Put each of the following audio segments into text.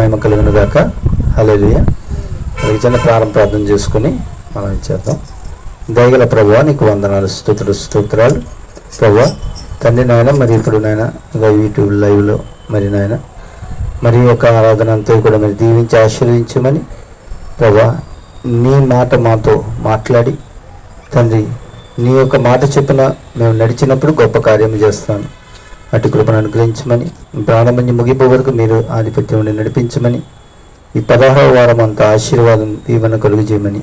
మహిమ కలుగును గాక. హల్లెలూయా. చిన్న ప్రార్థన చేసుకుని మనం చేద్దాం. దయగల ప్రభువా, నీకు వందనాలు, స్తోత్రాలు ప్రభువా తండ్రి నాయన. మరి ఇప్పుడు నాయన యూట్యూబ్ లైవ్లో మరి నాయన మరి యొక్క ఆరాధన అంతా కూడా మరి దీవించి ఆశీర్వదించమని ప్రభువా, నీ మాట మాతో మాట్లాడి తండ్రి నీ యొక్క మాట చొప్పున మేము నడిచినప్పుడు గొప్ప కార్యం చేస్తాను. అటు కృపను అనుగ్రహించమని, ప్రారంభించి ముగింపు వరకు మీరు ఆధిపత్యం నడిపించమని, ఈ 16వ వారం అంతా ఆశీర్వాదం దీవెన కలుగు చేయమని,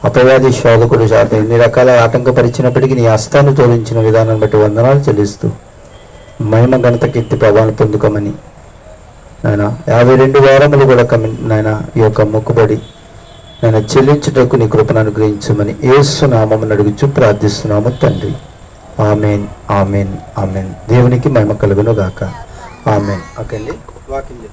అపవాది శోధకుడు చేత ఎన్ని రకాల ఆటంకపరిచినప్పటికీ నీ హస్తాన్ని తోలించిన విధానాన్ని బట్టి వందనాలు చెల్లిస్తూ మహిమ ఘనత కీర్తి ప్రభావాన్ని పొందుకోమని నాయన 52 వారములు కూడా నాయన ఈ యొక్క మొక్కుబడి నేను చెల్లించుటకు నీ కృపను అనుగ్రహించమని యేసు నామమున అడుగుచు ప్రార్థిస్తున్నాము తండ్రి. Amen, amen, amen. దేవునికి మహిమ కలుగును గాక. ఆమెన్. ఓకే అండి, వాకింగ్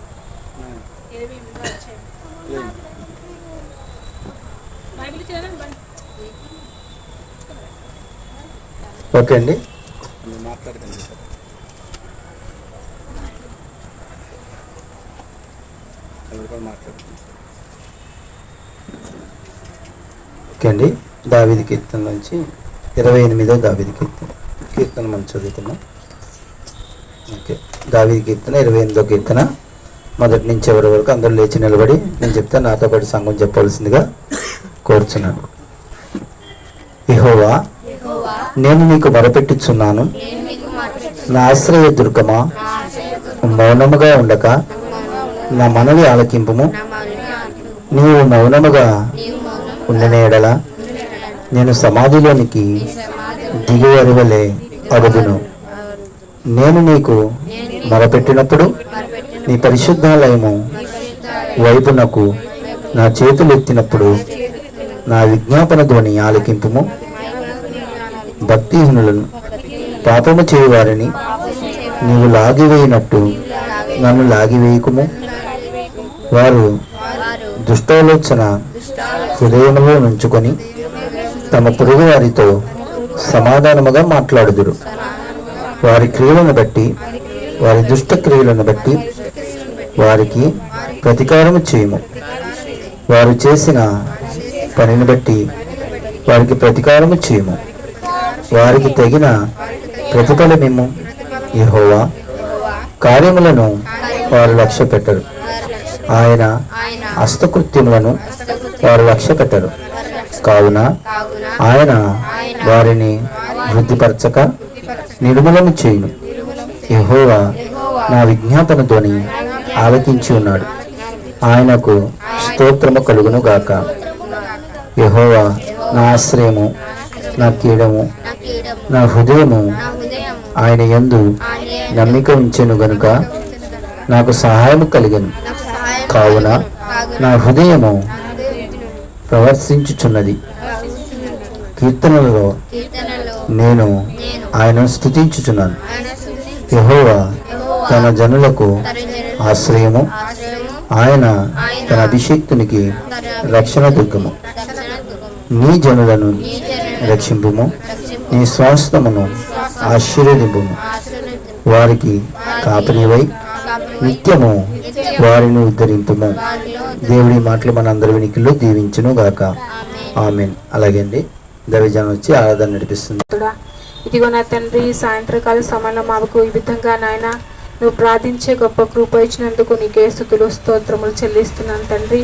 ఓకే అండి, మాట్లాడకండి. ఓకే అండి, దావీదు కీర్తన నుంచి 28వ దావీదు కీర్తన మనం చదువుకున్నాం. ఓకే, దావీదు కీర్తన 28వ కీర్తన మొదటి నుంచి చివరి వరకు అందరూ లేచి నిలబడి నేను చెప్తే నాతో పాటు సంఘం చెప్పవలసిందిగా కోరుచున్నాను. యెహోవా, నేను నీకు మొరపెట్టుచున్నాను, నా ఆశ్రయ దుర్గమా, మౌనముగా ఉండక నా మనవి ఆలకింపుము. నీవు మౌనముగా ఉండిన ఎడల నేను సమాధిలోనికి దిగి అరువలే అగుదును. నేను నీకు మొరపెట్టినప్పుడు నీ పరిశుద్ధాలయము వైపునకు నా చేతులు ఎత్తినప్పుడు నా విజ్ఞాపన ధ్వని ఆలకింపుము. భక్తిహీనులను పాపము చేయువారిని నీవు లాగివేయినట్టు నన్ను లాగివేయకుము. వారు దుష్టాలోచన హృదయంలో నుంచుకొని తమ పొరుగు వారితో సమాధానముగా మాట్లాడుదురు. వారి క్రియలను బట్టి, వారి దుష్ట క్రియలను బట్టి వారికి ప్రతీకారము చేయము. వారు చేసిన పనిని బట్టి వారికి ప్రతీకారము చేయము. వారికి తగిన ప్రతిఫలమేమో. యెహోవా కార్యములను వారు లక్ష్య పెట్టరు, ఆయన హస్తకృత్యములను వారు లక్ష్య పెట్టరు. కావున ఆయన వారిని వృద్ధిపరచక నిర్మూలన చేయును. యెహోవా నా విజ్ఞాపన ధ్వని ఆలకించి ఉన్నాడు, ఆయనకు స్తోత్రము కలుగును గాక. యెహోవా నా ఆశ్రయము, నా కీడము, నా హృదయము ఆయన యందు నమ్మిక ఉంచెను గనుక నాకు సహాయము కలిగను. కావున నా హృదయము ప్రవర్తించుచున్నది. కీర్తనలలో నేను ఆయనను స్తుతించుచున్నాను. యెహోవా తన జనులకు ఆశ్రయము, ఆయన తన అభిషేక్తునికి రక్షణ దుర్గము. నీ జనులను రక్షింపుము, నీ స్వాస్థ్యమును ఆశీర్వదింపుము. వారికి కాపరివై నిత్యము వారిని ఉద్ధరింపుము. దేవుడి మాటలు మన అందరి వినికిలో దీవించును గాక. ఆమెన్. అలాగే అండి, దైవజనం వచ్చి ఆరాధన నడిపిస్తుంది. ఇదిగో నా తండ్రి, సాయంత్రకాల సమయంలో మాకు ఈ విధంగా నాయన నువ్వు ప్రార్థించే గొప్ప కృప ఇచ్చినందుకు నీకే స్తుతులు స్తోత్రములు చెల్లిస్తున్నాను తండ్రి.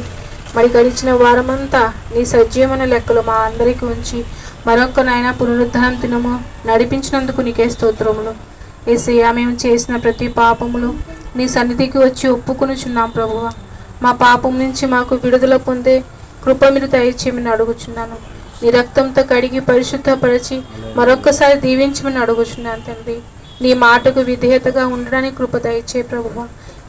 మరి గడిచిన వారమంతా నీ సజీవమైన లెక్కలు మా అందరికీ ఉంచి మరొక నాయన పునరుద్ధరణ దినము నడిపించినందుకు నీకే స్తోత్రములు. యేసయ్యా, మేము చేసిన ప్రతి పాపములు నీ సన్నిధికి వచ్చి ఒప్పుకొనుచున్నాం ప్రభువా. మా పాపం నుంచి మాకు విడుదల పొందే కృప మీరు దయచేయమని అడుగుచున్నాను. నీ రక్తంతో కడిగి పరిశుద్ధపరిచి మరొక్కసారి దీవించమని అడుగుచున్నాను తండ్రి. నీ మాటకు విధేయతగా ఉండడానికి కృప దయచేయ ప్రభువా.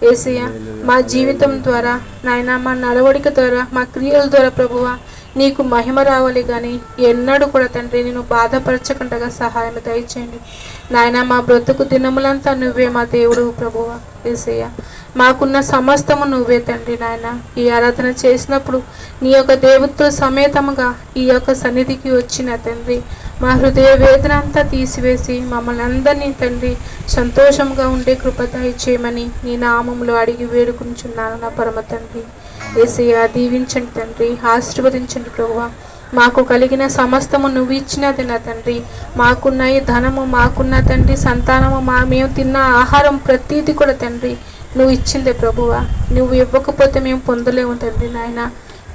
యేసయ్యా, మా జీవితం ద్వారా నాయన, మా నడవడిక ద్వారా, మా క్రియల ద్వారా ప్రభువా నీకు మహిమ రావాలి కానీ ఎన్నడూ కూడా తండ్రి నేను బాధపరచకుండా సహాయం దయచేయండి నాయన. మా బ్రతుకు దినములంతా నువ్వే మా దేవుడు ప్రభువా. యేసయ్యా, మాకున్న సమస్తము నువ్వే తండ్రి నాయన. ఈ ఆరాధన చేసినప్పుడు నీ యొక్క దేవత్వ సమేతముగా ఈ యొక్క సన్నిధికి వచ్చిన తండ్రి మా హృదయ వేదన అంతా తీసివేసి మమ్మల్ని అందరినీ తండ్రి సంతోషంగా ఉండే కృప దయచేయమని నీ నామంలో అడిగి వేడుకుంటున్నాను నా పరమ తండ్రి. యేసయ్యా దీవించండి తండ్రి, ఆశీర్వదించండి ప్రభువా. మాకు కలిగిన సమస్తము నువ్వు ఇచ్చినది నా తండ్రి. మాకున్న ఈ ధనము, మాకున్న తండ్రి సంతానము, మేము తిన్న ఆహారం ప్రతీది కూడా తండ్రి నువ్వు ఇచ్చిందే ప్రభువా. నువ్వు ఇవ్వకపోతే మేము పొందలేము తండ్రి నాయన.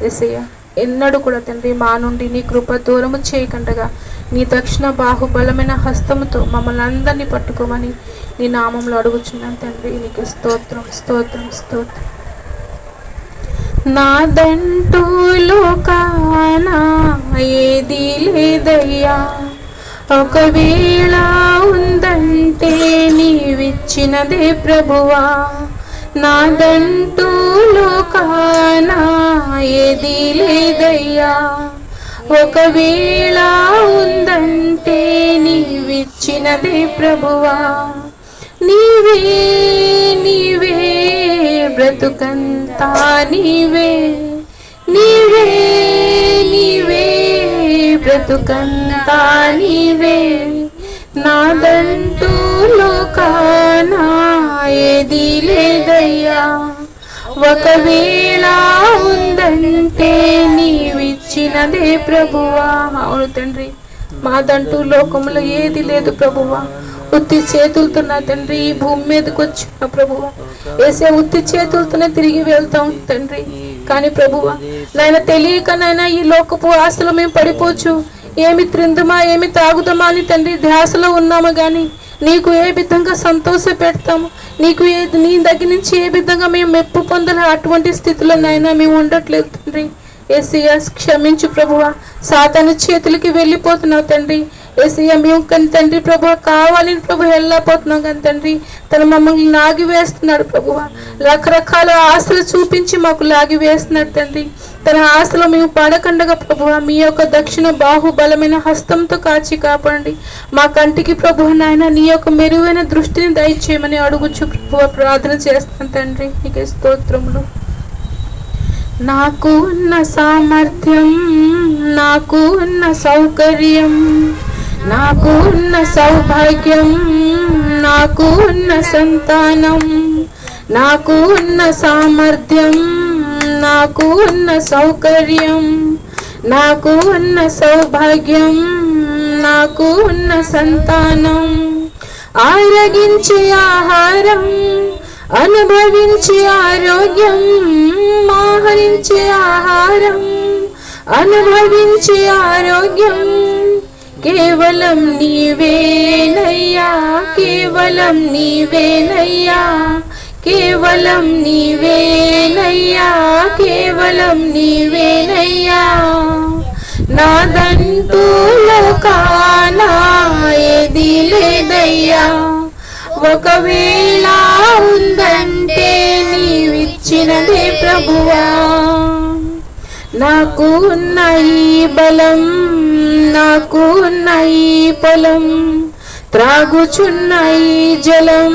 యేసయ్యా ఎన్నడూ కూడా తండ్రి మా నుండి నీ కృప దూరము చేయకుండగా నీ దక్షిణ బాహుబలమైన హస్తముతో మమ్మల్ని అందరినీ పట్టుకోమని నీ నామంలో అడుగుచున్నాను తండ్రి. నీకు స్తోత్రం స్తోత్రం స్తోత్రం. నాదంటూ లోకాన ఏది లేదయ్యా, ఒకవేళ ఉందంటే నీవిచ్చినదే ప్రభువా. నాదంటూ లోకాన ఏది లేదయ్యా, ఒకవేళ ఉందంటే నీవిచ్చినదే ప్రభువా. నీవే నీవే బ్రతుకంతా నీవే, నీవే నీవే బ్రతుకంతా నీవే. నాదంటూ లోకాన ఏది లేదయ్యా, ఒకవేళ ఉందంటే నీవిచ్చినదే ప్రభువా. అవును తండ్రి, మాదంటూ లోకంలో ఏది లేదు ప్రభువా. ఉత్తి చేతులతో నా తండ్రి ఈ భూమి మీదకి వచ్చిన ప్రభువా. వేసే ఉత్తి చేతులతోనే తిరిగి వెళ్తాం తండ్రి. కానీ ప్రభువా నాయన తెలియక నాయన ఈ లోకపు ఆశలు మేము పడిపోవచ్చు. ఏమి త్రిందుమా, ఏమి తాగుదామా అని తండ్రి ధ్యాసలో ఉన్నాము. కానీ నీకు ఏ విధంగా సంతోష పెడతాము, నీకు నీ దగ్గర నుంచి ఏ విధంగా మేము మెప్పు పొందాలి, అటువంటి స్థితిలో నాయన మేము ఉండట్లేదు తండ్రి. యేసయ్యా క్షమించు ప్రభువా. సాతాను చేతులకి వెళ్ళిపోతున్నావు తండ్రి. యేసయ్యా మేము కానీ తండ్రి ప్రభువా కావాలని ప్రభు వెళ్ళిపోతున్నాం కానీ తండ్రి తను మమ్మల్ని లాగి వేస్తున్నాడు ప్రభువా. రకరకాల ఆశలు చూపించి మాకు లాగి వేస్తున్నాడు తండ్రి. తన ఆశలో మేము పడకండగా ప్రభువా మీ యొక్క దక్షిణ బాహుబలమైన హస్తంతో కాచి కాపాడండి. మా కంటికి ప్రభువా నాయన నీ యొక్క మెరుగైన దృష్టిని దయచేయమని అడుగుచు ప్రభువా ప్రార్థన చేస్తాను తండ్రి. నీకే స్తోత్రములు. నాకు ఉన్న సామర్థ్యం, నాకు ఉన్న సౌకర్యం, నాకు ఉన్న సౌభాగ్యం, నాకు ఉన్న సంతానం, నాకు ఉన్న సామర్థ్యం, నాకు ఉన్న సౌకర్యం, నాకు ఉన్న సౌభాగ్యం, నాకు ఉన్న సంతానం, ఆరగించే ఆహారం, అనుభవించే ఆరోగ్యం, ఆహరించే ఆహారం, అనుభవించే ఆరోగ్యం కేవలం నీవేనయ్యా, కేవలం నీవేనయ్యా, కేవలం నీవేనయ్యా, కేవలం నీవేనయ్యా. నాదంటూ లోకాన ఏది లేదయ్యా, ఒకవేళ ఉందంటే నీవిచ్చినదే ప్రభువా. నాకు ఉన్న ఈ బలం, నాకు ఉన్న ఈ పొలం, త్రాగుచున్న ఈ జలం,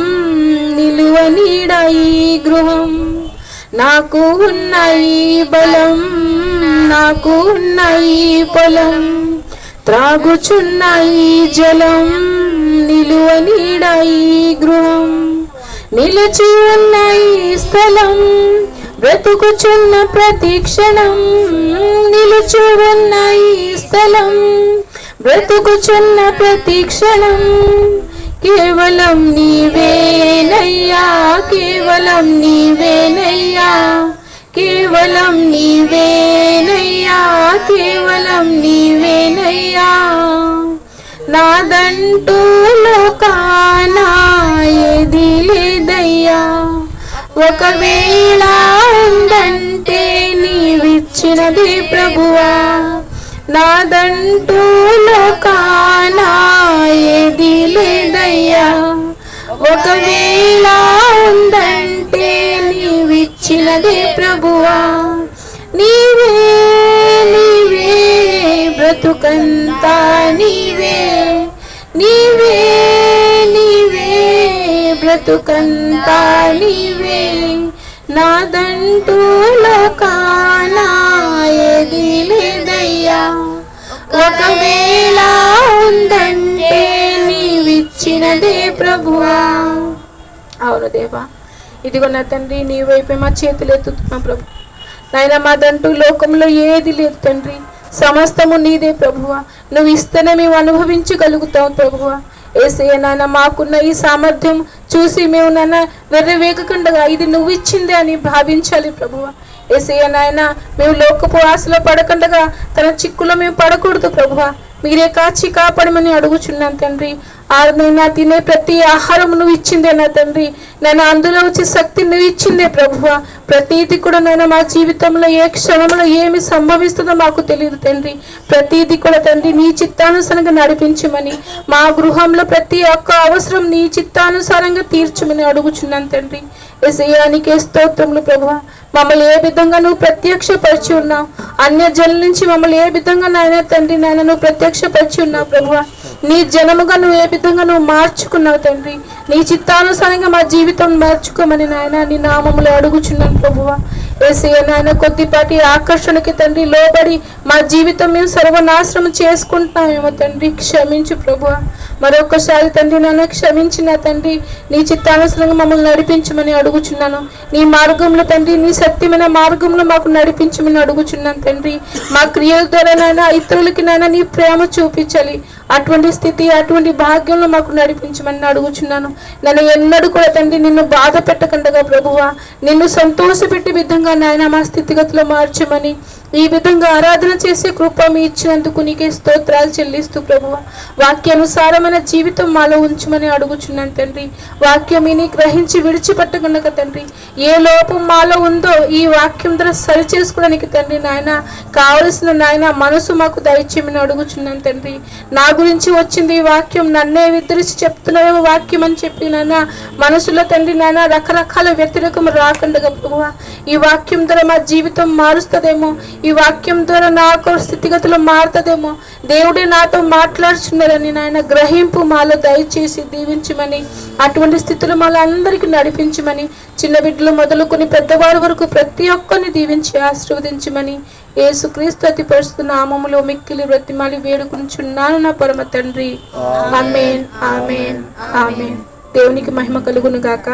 నిలువ నీడ ఈ గృహం, నాకు ఉన్న ఈ బలం, నాకు ఉన్న ఈ పొలం, త్రాగుచున్న ఈ జలం, నిలువ నీడ ఈ గృహం, నిలిచి ఉన్న ఈ స్థలం, బ్రతుకుచున్న ప్రతి క్షణం, నిలిచి ఉన్న ఈ స్థలం, బ్రతుకుచున్న ప్రతి క్షణం కేవలం నీవేనయ్యా, కేవలం నీవేనయ్యా, కేవలం నీవేనయ్యా, కేవలం నీవేనయ్యా. నాదంటూ లోకాన ఏది లేదయ్యా, ఒకవేళ ఉందంటే నీవిచ్చినదే ప్రభువా. నాదంటూ లోకాన ఏది లేదయ్యా, ఒకవేళ ఉందంటే నీవిచ్చినదే ప్రభువా. నీవే నీవే బ్రతుకంతా నీవే, నీవే నీవే బ్రతుకంతా నీవే. నాదంటూ లోకాన ఏది లేదయ్యా, ఒకవేళ ఉందంటే నీవిచ్చినదే ప్రభువా. అవును దేవా, ఇదిగో నా తండ్రి, నీ వైపే మా చేతులు ఎత్తుతున్నాం ప్రభు. నాయన మాదంటూ లోకంలో ఏది లేదు తండ్రి, సమస్తము నీదే ప్రభువా. నువ్వు ఇస్తేనే మేము అనుభవించగలుగుతాం ప్రభువా. యేసయ్య నాయన, మాకున్న ఈ సామర్థ్యం చూసి మేము నాయన వెర్రవేగకుండా ఇది నువ్వు ఇచ్చిందే అని భావించాలి ప్రభువా. యేసయ్య నాయన, మేము లోకపు ఆశలో పడకుండా తన చిక్కులో మేము పడకూడదు ప్రభువా. మీరే కాచి కాపాడమని అడుగుచున్నాను తండ్రి. నైనా తినే ప్రతి ఆహారం నువ్వు ఇచ్చిందే నా తండ్రి. నేను అందులో వచ్చే శక్తి నువ్వు ఇచ్చిందే ప్రభువా. ప్రతీది కూడా నేను మా జీవితంలో ఏ క్షణంలో ఏమి సంభవిస్తుందో మాకు తెలియదు తండ్రి. ప్రతీది కూడా తండ్రి నీ చిత్తానుసారంగా నడిపించమని, మా గృహంలో ప్రతి ఒక్క అవసరం నీ చిత్తానుసారంగా తీర్చమని అడుగుచున్నాను తండ్రి. యేసయ్యానికే స్తోత్రములు ప్రభువా. మమ్మల్ని ఏ విధంగా నువ్వు ప్రత్యక్షపరిచి ఉన్నావు, అన్య జనుల నుంచి మమ్మల్ని ఏ విధంగా నాయన తండ్రి నాయన నువ్వు ప్రత్యక్షపరిచి ఉన్నావు ప్రభువా. నీ జనముగా నువ్వు ఏ విధంగా నువ్వు మార్చుకున్నావు తండ్రి. నీ చిత్తానుసారంగా మా జీవితం మార్చుకోమని నాయన నీ నామములో అడుగుచున్నాను ప్రభువా. యేసయ్య నాయన, కొద్దిపాటి ఆకర్షణకి తండ్రి లోబడి మా జీవితం మేము సర్వనాశనం చేసుకుంటున్నామేమో తండ్రి, క్షమించు ప్రభువా. మరొకసారి తండ్రి నన్ను క్షమించిన తండ్రి, నీ చిత్తానుసారంగా మమ్మల్ని నడిపించమని అడుగుచున్నాను. నీ మార్గంలో తండ్రి, నీ సత్యమైన మార్గంలో మాకు నడిపించమని అడుగుచున్నాను తండ్రి. మా క్రియల ద్వారా నాయన ఇతరులకి నాయన నీ ప్రేమ చూపించాలి. అటువంటి స్థితి, అటువంటి భాగ్యంలో మాకు నడిపించమని అడుగుచున్నాను. నన్ను ఎన్నడూ కూడా తండ్రి నిన్ను బాధ పెట్టకుండా ప్రభువా, నిన్ను సంతోషపెట్టే విధంగా నాయన మా స్థితిగతిలో మార్చమని, ఈ విధంగా ఆరాధన చేసే కృప మీ ఇచ్చినందుకు నీకే స్తోత్రాలు చెల్లిస్తూ ప్రభువా. వాక్యానుసారమైన జీవితం మాలో ఉంచమని అడుగుచున్నాను తండ్రి. వాక్యమిని గ్రహించి విడిచిపెట్టకుండా తండ్రి, ఏ లోపం మాలో ఉందో ఈ వాక్యం ద్వారా సరి చేసుకోవడానికి తండ్రి నాయన కావలసిన నాయన మనసు మాకు దయచేయమని అడుగుచున్నాను తండ్రి. నా గురించి వచ్చింది ఈ వాక్యం, నన్నే విద్రిచి చెప్తున్నావేమో వాక్యం అని చెప్పి నాయన మనసులో తండ్రి నాయన రకరకాల వ్యతిరేకం రాకుండా ప్రభువా, ఈ వాక్యం ద్వారా మా జీవితం మారుస్తుందేమో, ఈ వాక్యం ద్వారా నా స్థితిగతులు మారుతుందేమో, దేవుడే నాతో మాట్లాడుచున్నారని నాయన గ్రహింపు మాలో దయచేసి దీవించమని, అటువంటి స్థితిలో మాలో అందరికీ నడిపించమని, చిన్న బిడ్డలు మొదలుకొని పెద్దవారి వరకు ప్రతి ఒక్కరిని దీవించి ఆశీర్వదించమని యేసుక్రీస్తు అతి పరిశుద్ధ నామములో మిక్కిలి బ్రతిమాలి వేడుకొనుచున్నాను నా పరమ తండ్రి. ఆమేన్, ఆమేన్, ఆమేన్. దేవునికి మహిమ కలుగును గాక.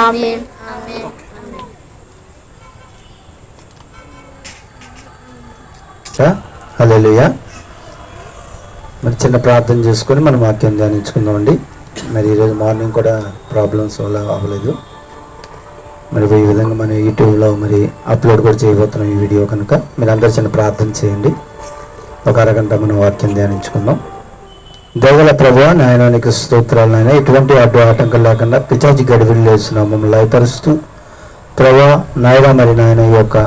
ఆమేన్. హల్లెలూయా. మరి చిన్న ప్రార్థన చేసుకొని మనం వాక్యం ధ్యానించుకుందామండి. మరి ఈరోజు మార్నింగ్ కూడా ప్రాబ్లమ్స్ వల్ల అవ్వలేదు. మరి ఈ విధంగా మనం యూట్యూబ్లో మరి అప్లోడ్ కూడా చేయబోతున్నాం ఈ వీడియో కనుక మీరు అందరూ చిన్న ప్రార్థన చేయండి. ఒక అరగంట మనం వాక్యం ధ్యానించుకుందాం. దయగల ప్రభువా, నాయన నీకు స్తోత్రాలు నాయన. ఎటువంటి అడ్డు ఆటంకం లేకుండా పిచాచి గడివిలు వేస్తున్నాం మమ్మల్ని లయపరుస్తూ ప్రభువా నాయన. మరి నాయన ఈ యొక్క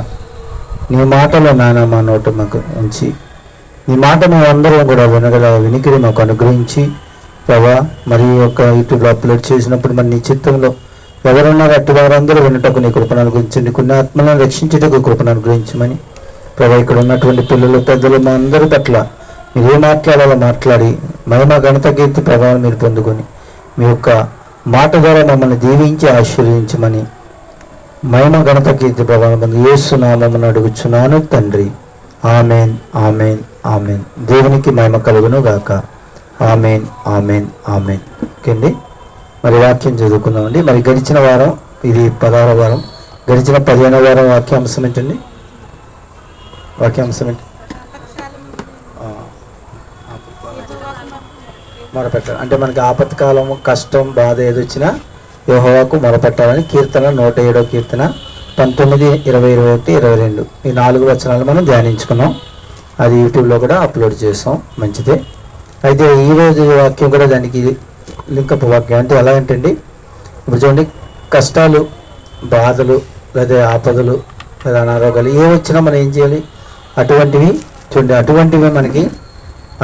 నీ మాటలో నాయన మా నోట మాకు ఉంచి నీ మాట మేము అందరం కూడా వినగల వినికిడి మాకు అనుగ్రహించి ప్రభా, మరి ఈ యొక్క యూట్యూబ్లో అప్లోడ్ చేసినప్పుడు మరి నీ చిత్తంలో ఎవరున్నారు అట్టి వారందరూ వినటకు నీ కృపను అనుగ్రహించండి. కొన్ని ఆత్మలను రక్షించుటకు కృపను అనుగ్రహించమని ప్రభా, ఇక్కడ ఉన్నటువంటి పిల్లలు పెద్దలు మా అందరి పట్ల మీరు ఏ మాట్లాడాలో మాట్లాడి మహిమ ఘనత కీర్తి ప్రభావం మీరు పొందుకొని మీ యొక్క మాట ద్వారా మమ్మల్ని దీవించి ఆశీర్వదించమని మహిమ ఘనత కీర్తి ప్రభావం యేసు నామమున అడుగుచున్నాను తండ్రి. Amen, amen, amen. దేవునికి మహిమ కలుగును గాక. Amen, amen, amen. ఓకే అండి, మరి వాక్యం చదువుకుందామండి. మరి గడిచిన వారం ఇది 16వ వారం, గడిచిన 15వ వారం వాక్యాంశం ఏంటండి? వాక్యాంశం ఏంటి? మొరపెట్టాలి అంటే మనకి ఆపత్కాలము కష్టం బాధ ఏది వచ్చినా యెహోవాకు మొరపెట్టాలని కీర్తన 107వ కీర్తన 19, 20, 21, 22 ఈ 4 వచనాలు మనం ధ్యానించుకున్నాం. అది యూట్యూబ్లో కూడా అప్లోడ్ చేసాం. మంచిదే. అయితే ఈరోజు వాక్యం కూడా దానికి లింకప్ వాక్యం. అంటే ఎలా ఏంటండి, ఇప్పుడు చూడండి, కష్టాలు బాధలు లేదా ఆపదలు లేదా అనారోగ్యాలు ఏ వచ్చినా మనం ఏం చేయాలి? అటువంటివి చూడండి, అటువంటివి మనకి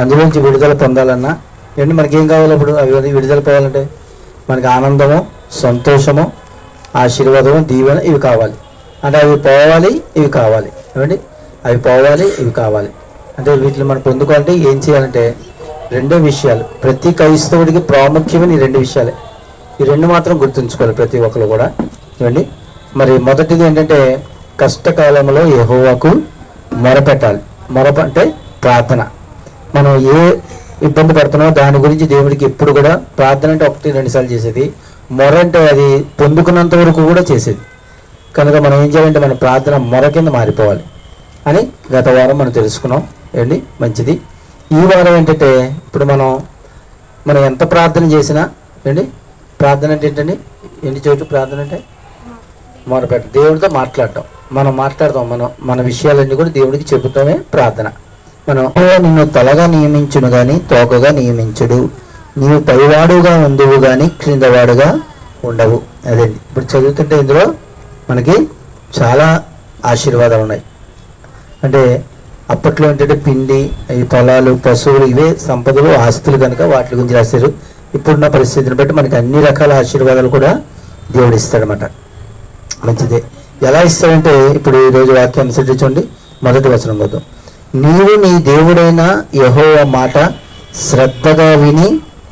అందులోంచి విడుదల పొందాలన్నా ఏంటి మనకి ఏం కావాలి? అప్పుడు అవి విడుదల పోవాలంటే మనకి ఆనందము, సంతోషము, ఆశీర్వాదము, దీవెన ఇవి కావాలి. అంటే అవి పోవాలి, ఇవి కావాలి. ఏమండి, అవి పోవాలి, ఇవి కావాలి. అంటే వీటిని మనం పొందుకోవాలంటే ఏం చేయాలంటే 2 విషయాలు. ప్రతి క్రైస్తవుడికి ప్రాముఖ్యమైన ఈ 2 విషయాలే. ఈ 2 మాత్రం గుర్తుంచుకోవాలి ప్రతి ఒక్కరు కూడా. ఏమండి, మరి మొదటిది ఏంటంటే కష్టకాలంలో యెహోవాకు మొరపెట్టాలి. అంటే ప్రార్థన. మనం ఏ ఇబ్బంది పడుతున్నావో దాని గురించి దేవుడికి ఎప్పుడు కూడా ప్రార్థన అంటే 1-2 సార్లు చేసేది, మొర అంటే అది పొందుకున్నంత వరకు కూడా చేసేది. కనుక మనం ఏం చేయాలంటే మన ప్రార్థన మొర కింద మారిపోవాలి అని గత వారం మనం తెలుసుకున్నాం. ఏంటి మంచిది. ఈ వారం ఏంటంటే ఇప్పుడు మనం ఎంత ప్రార్థన చేసినా ఏంటి ప్రార్థన అంటే ఏంటండి, ఎన్ని చోట్ల ప్రార్థన అంటే మొరపెట్ట, దేవుడితో మాట్లాడటం. మనం మాట్లాడతాం, మన విషయాలన్నీ కూడా దేవుడికి చెబుతామే ప్రార్థన. మనం నిన్ను తలగా నియమించును కానీ తోకగా నియమించుడు, నీవు పైవాడుగా ఉండువు కానీ క్రిందవాడుగా ఉండవు. అదండి ఇప్పుడు చదువుతుంటే ఇందులో మనకి చాలా ఆశీర్వాదాలు ఉన్నాయి. అంటే అప్పట్లో ఏంటంటే పిండి, ఈ పొలాలు, పశువులు ఇవే సంపదలు, ఆస్తులు కనుక వాటి గురించి రాశారు. ఇప్పుడున్న పరిస్థితిని బట్టి మనకి అన్ని రకాల ఆశీర్వాదాలు కూడా దేవుడు ఇస్తాడనమాట. మంచిదే. ఎలా ఇస్తాడంటే ఇప్పుడు ఈరోజు వాక్యం చూడండి, 1వ వచనం వద్దాం. నీవు నీ దేవుడైన యెహోవా మాట శ్రద్ధగా విని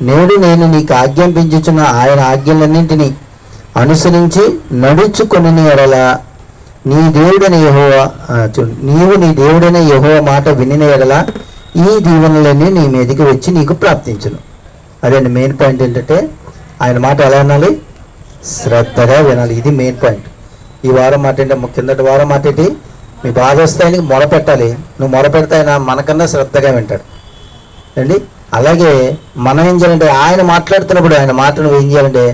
నేడు నేను నీకు ఆజ్ఞాపించుచున్న ఆయన ఆజ్ఞలన్నింటినీ అనుసరించి నడుచుకొని ఎడల నీవు నీ దేవుడైన యెహోవా మాట వినిన ఎడల ఈ దీవెనలన్నీ నీ మీదకి వచ్చి నీకు ప్రాప్తించును. అదండి మెయిన్ పాయింట్. ఏంటంటే ఆయన మాట ఎలా వినాలి? శ్రద్ధగా వినాలి. ఇది మెయిన్ పాయింట్. ఈ వారం మాట ఏంటంటే, కిందటి వారం మాట ఏంటి? మీ బాధ వస్తే ఆయనకి మొరపెట్టాలి. నువ్వు మొరపెడితే ఆయన మనకన్నా శ్రద్ధగా వింటాడు అండి. అలాగే మనం ఏం చేయాలంటే ఆయన మాట్లాడుతున్నప్పుడు ఆయన మాట నువ్వు ఏం చేయాలంటే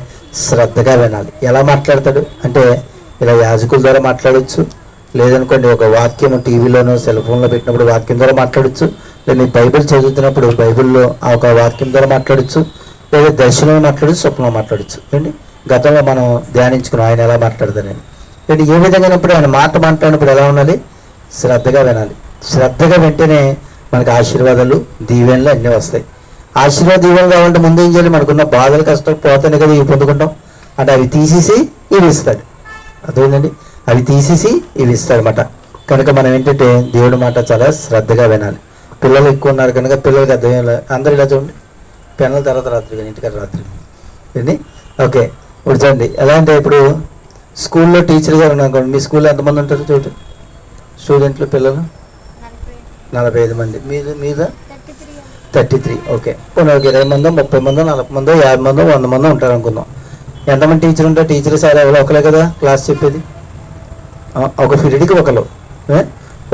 శ్రద్ధగా వినాలి. ఎలా మాట్లాడతాడు అంటే ఇలా యాజకుల ద్వారా మాట్లాడవచ్చు, లేదనుకోండి ఒక వాక్యం టీవీలోనో సెల్ ఫోన్లో పెట్టినప్పుడు వాక్యం ద్వారా మాట్లాడచ్చు, లేదా బైబిల్ చదువుతున్నప్పుడు బైబిల్లో ఆ ఒక వాక్యం ద్వారా మాట్లాడచ్చు, లేదా దర్శనం మాట్లాడచ్చు, స్వప్నం మాట్లాడచ్చు అండి. గతంలో మనం ధ్యానించుకున్నాం ఆయన ఎలా మాట్లాడతానని. అంటే ఏ విధంగా ఆయన మాట్లాడినప్పుడు ఎలా ఉండాలి? శ్రద్ధగా వినాలి. శ్రద్ధగా వింటేనే మనకు ఆశీర్వాదాలు, దీవెనలు అన్నీ వస్తాయి. ఆశీర్వాద దీవెనలు కావాలంటే ముందు ఏం చేయాలి? మనకున్న బాధలు, కష్టాలు పోతానే కదా ఇవి పొందుకుంటాం. అంటే అవి తీసేసి ఇవి ఇస్తాడు. అదేంటండి, అవి తీసేసి ఇవి ఇస్తాడనమాట. కనుక మనం ఏంటంటే దేవుడి మాట చాలా శ్రద్ధగా వినాలి. పిల్లలు ఎక్కువ ఉన్నారు కనుక పిల్లలకి అర్థం అందరూ ఇలా చూడండి, పిల్లల తర్వాత రాత్రి కానీ ఇంటికి రాత్రి ఏంటి. ఓకే, ఇప్పుడు చూడండి ఎలా అంటే ఇప్పుడు స్కూల్లో టీచర్ గారు ఉన్నాను. మీ స్కూల్లో ఎంతమంది ఉంటారు చూడండి స్టూడెంట్లు, పిల్లలు? 45 మంది. మీద 33. ఓకే, పోనీ ఒక 20 మందో 30 మందో 40 మందో 50 మందో 100 మందో ఉంటారు అనుకుందాం. ఎంతమంది టీచర్ ఉంటారు? టీచర్ సార్ ఎవరో ఒకలే కదా క్లాస్ చెప్పేది, ఒక పీరియడ్కి ఒకరు.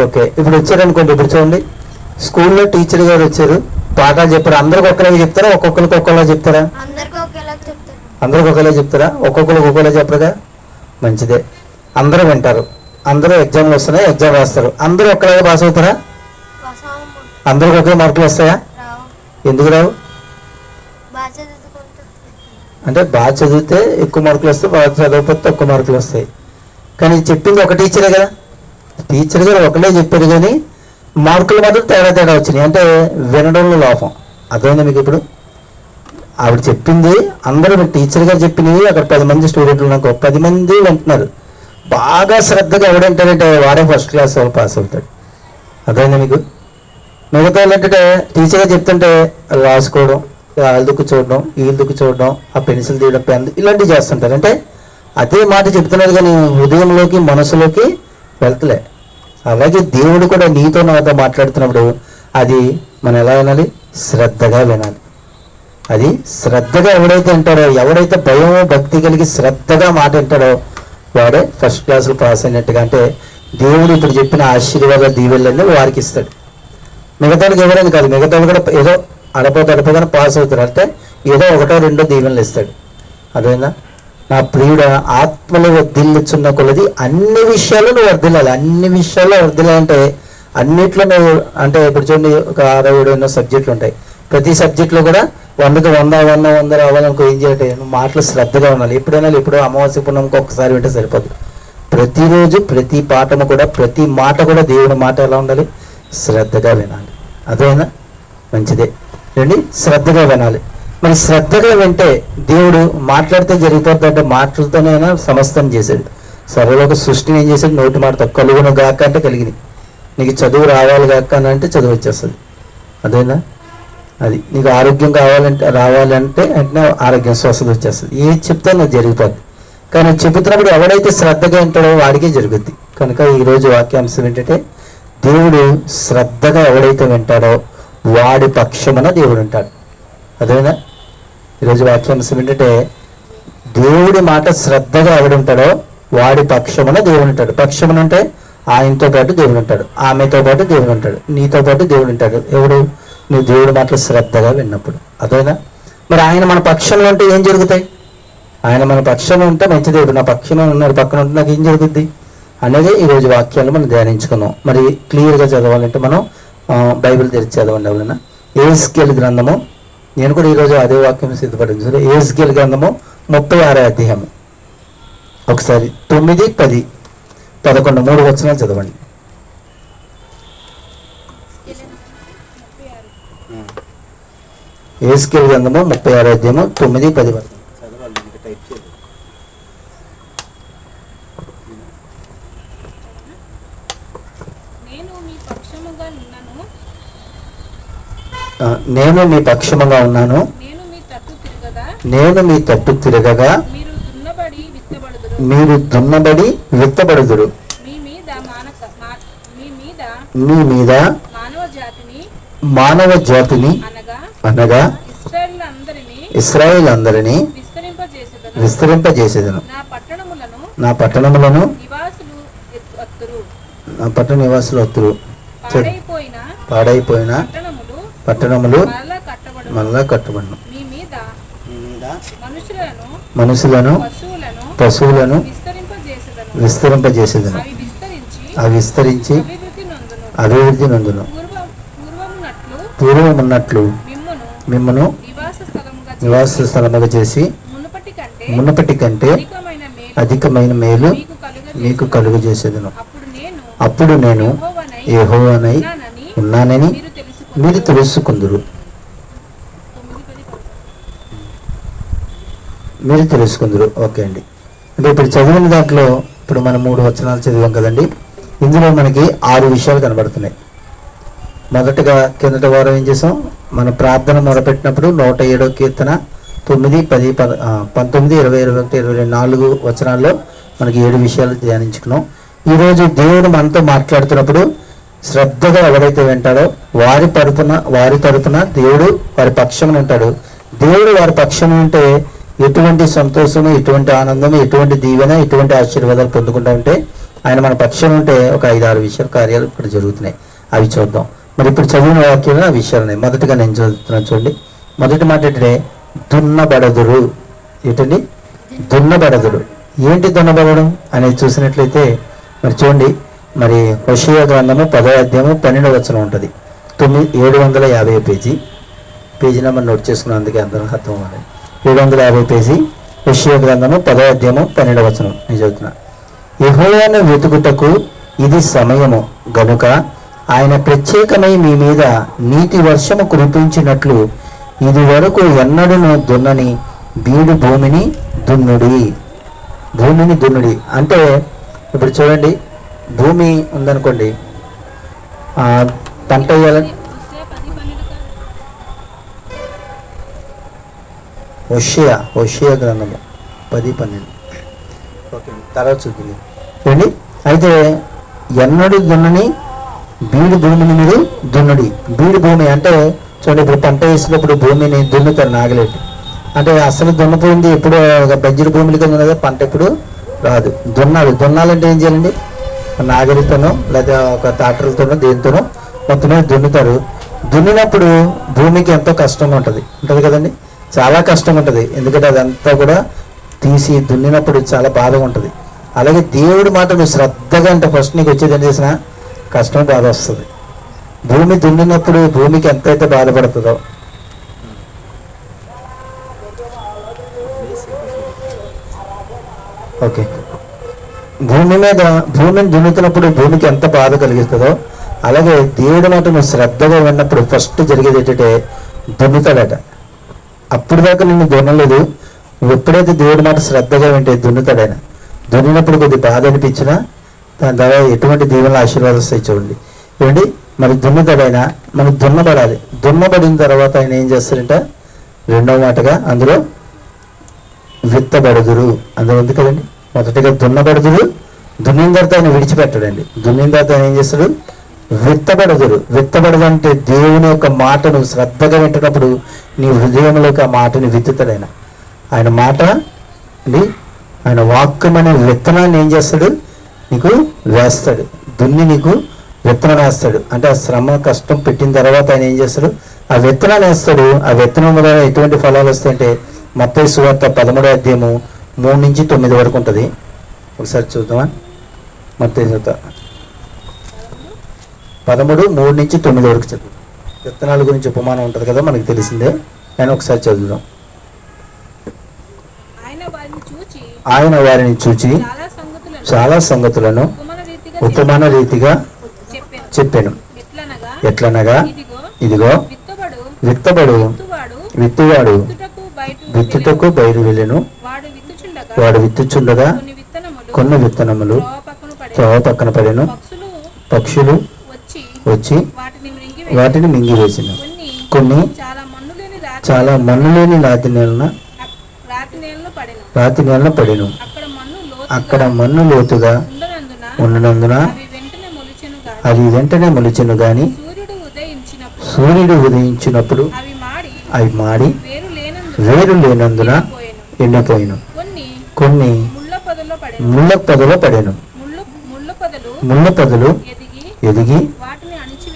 ఓకే, ఇప్పుడు వచ్చారనుకోండి. ఇప్పుడు చూడండి, స్కూల్లో టీచర్ గారు వచ్చారు, పాఠాలు చెప్పారు. అందరికి ఒక్కలాగా చెప్తారా? ఒక్కొక్కరికి ఒక్కలా చెప్తారా? అందరికి ఒకేలా చెప్తారా? ఒక్కొక్కరికి ఒకేలా చెప్పరుగా. మంచిదే. అందరూ వింటారు, అందరూ ఎగ్జామ్లు వస్తున్నాయి, ఎగ్జామ్ రాస్తారు. అందరూ ఒక్కలాగా పాస్ అవుతారా? అందరికి ఒకే మార్కులు వస్తాయా? ఎందుకు రావు? అంటే బాగా చదివితే ఎక్కువ మార్కులు వస్తాయి, బాగా చదవకపోతే తక్కువ మార్కులు వస్తాయి. కానీ చెప్పింది ఒక టీచరే కదా. టీచర్ గారు ఒకటే చెప్పారు కానీ మార్కులు మాత్రం తేడా వచ్చినాయి. అంటే వినడంలో లోపం. అర్థమైందా మీకు? ఇప్పుడు ఆవిడ చెప్పింది అందరూ, టీచర్ గారు చెప్పినవి అక్కడ 10 మంది స్టూడెంట్లు నాకు 10 మంది వింటున్నారు. బాగా శ్రద్ధగా ఎవడంటారంటే వాడే ఫస్ట్ క్లాస్ వాళ్ళు పాస్ అవుతాడు. అర్థమైందా మీకు? మిగతా వాళ్ళు ఏంటంటే టీచర్ గారు చెప్తుంటే రాసుకోవడం, వాళ్ళదుకు చూడడం, వీళ్ళదుకు చూడడం, ఆ పెన్సిల్ తీయడం, పెన్ ఇలాంటివి చేస్తుంటారు. అంటే అదే మాట చెప్తున్నారు కానీ హృదయంలోకి మనసులోకి వెళ్తలే. అలాగే దేవుడు కూడా నీతో నాతో మాట్లాడుతున్నప్పుడు అది మనం ఎలా వినాలి? శ్రద్ధగా వినాలి. అది శ్రద్ధగా ఎవడైతే వింటాడో, ఎవడైతే భయమో భక్తి కలిగి శ్రద్ధగా మాట వింటాడో వాడే ఫస్ట్ క్లాసులో పాస్ అయినట్టుగా. అంటే దేవుడు ఇప్పుడు చెప్పిన ఆశీర్వాద దీవెనలన్నీ వారికి ఇస్తాడు. మిగతా వాళ్ళకి ఎవరైనా కాదు, మిగతా వాళ్ళు కూడా ఏదో అడపోగానే పాస్ అవుతారు. అంటే ఏదో 1-2 దీవెనలు ఇస్తాడు. అదేనా? నా ప్రియుడ ఆత్మలో వర్ధిల్లుచున్న కొలది అన్ని విషయాల్లో నువ్వు వర్ధిల్లాలి. అన్ని విషయాల్లో వర్ధిల్లాలంటే అన్నిట్లో నువ్వు, అంటే ఇప్పుడు చూడండి ఒక 6-7 సబ్జెక్టులు ఉంటాయి. ప్రతి సబ్జెక్టులో కూడా 100కి 100 రావాలనుకో ఏం చేయాలి? నువ్వు మాటలు శ్రద్ధగా ఉండాలి. ఎప్పుడైనా ఇప్పుడు అమావాస్య పుణ్యంకి ఒక్కసారి వింటే సరిపోదు. ప్రతిరోజు ప్రతి పాఠము కూడా, ప్రతి మాట కూడా దేవుడి మాట ఎలా ఉండాలి? శ్రద్ధగా వినాలి. అదేనా? మంచిదే రండి, శ్రద్ధగా వినాలి. మరి శ్రద్ధగా వింటే దేవుడు మాట్లాడితే జరిగిపోతుంది. అంటే మాటలతోనే సమస్తం చేశాడు. సర్వలోక సృష్టిని ఏం చేశాడు? నోటి మాటతో కలుగును గాక అంటే కలిగింది. నీకు చదువు రావాలి గాక అని అంటే చదువు వచ్చేస్తుంది. అదేనా? అది నీకు ఆరోగ్యం రావాలంటే వెంటనే ఆరోగ్యం, స్వస్థత వచ్చేస్తుంది. ఏది చెప్తే నాకు జరిగిపోద్ది. కానీ చెబుతున్నప్పుడు ఎవడైతే శ్రద్ధగా వింటాడో వాడికే జరుగుద్ది. కనుక ఈరోజు వాక్యాంశం ఏంటంటే దేవుడు శ్రద్ధగా ఎవడైతే వింటాడో వాడి పక్షమున దేవుడు ఉంటాడు. అదేనా ఈరోజు వాక్యాంశం ఏంటంటే, దేవుడి మాట శ్రద్ధగా ఎవడుంటాడో వాడి పక్షమున దేవుడు ఉంటాడు. పక్షమున అంటే ఆయనతో పాటు దేవుడు ఉంటాడు, ఆమెతో పాటు దేవుడు ఉంటాడు, నీతో పాటు దేవుడు ఉంటాడు. ఎవడు? నువ్వు దేవుడి మాటలు శ్రద్ధగా విన్నప్పుడు. అదేనా మరి ఆయన మన పక్షంలో ఉంటే ఏం జరుగుతాయి? ఆయన మన పక్షంలో ఉంటే మంచి దేవుడు, నా పక్షంలో ఉన్నారు, పక్కన ఉంటే నాకు ఏం జరుగుద్ది అనేది ఈరోజు వాక్యాలు మనం ధ్యానించుకుందాం. మరి క్లియర్గా చదవాలంటే మనం బైబిల్ తెరిచి చదవండి. ఎవరైనా యెహెజ్కేలు గ్రంథము, నేను కూడా ఈరోజు అదే వాక్యం సిద్ధపడింది. సరే, యెహెజ్కేలు గ్రంథము 36వ అధ్యాయము ఒకసారి 9, 10, 11 3 వచనాలు చదవండి. యెహెజ్కేలు గ్రంథము 36వ అధ్యాయము 9, 10 వరకు చదవాలి. టైప్ చేయండి. నేను మీ పక్షముగా ఉన్నాను, నేను మీ తట్టు తిరగగా మీరు దున్నబడి విత్తబడుదురు, మీ మీద మానవ జాతిని అనగా ఇశ్రాయేలందరినీ విస్తరింపజేసేదను. నా పట్టణములను నా పట్టణ నివాసులు వత్తురు. పాడైపోయిన పట్టణములు మళ్ళా కట్టబడును. మనుషులను పశువులను విస్తరింపజేసేదను. అవి విస్తరించి అభివృద్ధి నందును. పూర్వమున్నట్లు మిమ్మను నివాస స్థలముగా చేసి మునుపటి కంటే అధికమైన మేలు మీకు కలుగు చేసేదను. అప్పుడు నేను యెహోవానై ఉన్నానని మీరు తెలుసుకుందురు. ఓకే అండి. అంటే ఇప్పుడు చదివిన దాంట్లో ఇప్పుడు మనం 3 వచనాలు చదివాం కదండి. ఇందులో మనకి 6 విషయాలు కనబడుతున్నాయి. మొదటగా కిందటి వారం ఏం చేసాం, మన ప్రార్థన మొదలుపెట్టినప్పుడు 107వ కీర్తన 9, 10, 19, 20, 21, 22 4 వచనాల్లో మనకి 7 విషయాలు ధ్యానించుకున్నాం. ఈరోజు దేవుడు మనతో మాట్లాడుతున్నప్పుడు శ్రద్ధగా ఎవరైతే వింటాడో వారి తరపున దేవుడు వారి పక్షమున ఉంటాడు. దేవుడు వారి పక్షం ఉంటే ఎటువంటి సంతోషము, ఎటువంటి ఆనందము, ఎటువంటి దీవెన, ఎటువంటి ఆశీర్వాదాలు పొందుకుంటా ఉంటే ఆయన మన పక్షం ఉంటే ఒక 5-6 విషయాల కార్యాలు ఇక్కడ జరుగుతున్నాయి. అవి చూద్దాం. మరి ఇప్పుడు చదివిన వాక్యాలు ఆ విషయాలు ఉన్నాయి. మొదటిగా నేను చదువుతున్నాను చూడండి. మొదటి మాట ఏంటంటే దున్నబడదురు. ఏంటండి? దున్నబడదురు. ఏంటి దున్నబడడం అనేది చూసినట్లయితే మరి చూడండి, మరి హోషేయ గ్రంథము 10వ అధ్యాయము 12వ వచనం ఉంటుంది. 750 పేజీ నెంబర్ నోట్ చేసుకున్నాను, అందుకే అందరం అర్థం అవ్వాలి. 750 పేజీ హోషేయ గ్రంథము 10వ అధ్యాయము 12వ వచనం నేను చదువుతున్నా. యెహోవాను వెతుకుటకు ఇది సమయము గనుక ఆయన ప్రత్యేకమై మీ మీద నీటి వర్షము కురిపించినట్లు ఇది వరకు ఎన్నడూను దున్నని బీడు భూమిని దున్నుడి. అంటే ఇప్పుడు చూడండి, భూమి ఉందనుకోండి, పంట వేయాలని హోషేయ గ్రంథము 10-12 ఓకే తర్వాత చూపింది చూడండి. అయితే ఎన్నడూ దున్నని బీడు భూమిని మీరు దున్నుడి. బీడు భూమి అంటే చూడండి, ఇప్పుడు పంట వేసినప్పుడు భూమిని దున్నుతారు నాగలేటి. అంటే అసలు దున్నపోయింది ఎప్పుడు బజ్జీల భూముల కింద ఉన్నదే, పంట ఎప్పుడు రాదు. దున్నాలంటే ఏం చేయాలండి? నాగలితోనో లేదా ఒక ట్రాక్టర్లతోనో దేనితోనో మొత్తమే దున్నుతారు. దున్నినప్పుడు భూమికి ఎంతో కష్టంగా ఉంటుంది కదండి, చాలా కష్టంగా ఉంటుంది. ఎందుకంటే అదంతా కూడా తీసి దున్నినప్పుడు చాలా బాధగా ఉంటుంది. అలాగే దేవుడి మాట నువ్వు శ్రద్ధగా అంటే ఫస్ట్ నీకు వచ్చేది ఏం చేసినా కష్టం, బాధ వస్తుంది. భూమి దున్నినప్పుడు భూమికి ఎంతైతే బాధపడుతుందో, ఓకే, భూమిని దున్నుతున్నప్పుడు భూమికి ఎంత బాధ కలిగిస్తుందో, అలాగే దేవుడి మాట నువ్వు శ్రద్ధగా విన్నప్పుడు ఫస్ట్ జరిగేది ఏంటంటే దున్నుతాడట. అప్పుడు దాకా నిన్ను దున్నలేదు, నువ్వు ఎప్పుడైతే దేవుడి మాట శ్రద్ధగా వింటే దున్నుతాడైనా. దున్నినప్పుడు కొద్ది బాధ అనిపించినా దాని ద్వారా ఎటువంటి దీవెనలు ఆశీర్వాదం వస్తాయి చూడండి. ఏమండి, మరి దున్నుతాడైనా మనం దున్నబడాలి. దున్నబడిన తర్వాత ఆయన ఏం చేస్తాడంట? రెండవ మాటగా అందులో విత్తబడుదురు అందులో ఉంది కదండి. మొదటిగా దున్నబడుదురు, దున్నిన తర్వాత ఆయన విడిచిపెట్టాడండి. దున్నిన తర్వాత ఆయన ఏం చేస్తాడు? విత్తబడదురు. విత్తబడదంటే దేవుని యొక్క మాటను శ్రద్ధగా వింటున్నప్పుడు నీ హృదయంలోకి ఆ మాటని విత్తుతాడు ఆయన మాట అండి. ఆయన వాక్యం అనే విత్తనాన్ని ఏం చేస్తాడు, నీకు వేస్తాడు. దున్ని నీకు విత్తనం వేస్తాడు. అంటే ఆ శ్రమ కష్టం పెట్టిన తర్వాత ఆయన ఏం చేస్తాడు, ఆ విత్తనాన్ని వేస్తాడు. ఆ విత్తనం వల్ల ఎటువంటి ఫలాలు వస్తాయంటే మత్తయి సువార్త 13వ అధ్యాయము 3 నుంచి 9 వరకు ఉంటుంది. ఒకసారి చూద్దామా. మత్తయి సువార్త 13:3 నుంచి 9 వరకు చదువు. విత్తనాల గురించి ఉపమానం ఉంటుంది కదా, మనకు తెలిసిందే. నేను ఒకసారి చదువుదాం. ఆయన వారిని చూచి చాలా సంగతులను ఉపమాన రీతిగా చెప్పాను. ఎట్లనగా ఇదిగో విత్తబడు విత్తువాడు విత్తుటకు బయలు వెళ్ళెను. వాడు విత్తుచుండగా కొన్ని విత్తనములు త్రోవ పక్కన పడెను. పక్షులు వచ్చి వాటిని మింగివేసిన. కొన్ని చాలా మన్ను లేని రాతి నేలన పడెను. అక్కడ మన్ను లోతుగా ఉన్నందున అది వెంటనే మొలిచెను గాని సూర్యుడు ఉదయించినప్పుడు అవి మాడి వేరు లేనందున ఎండిపోయిను. కొన్ని ముళ్ళ పొదలో పడెను. ముళ్ళ పొదలు ఎదిగి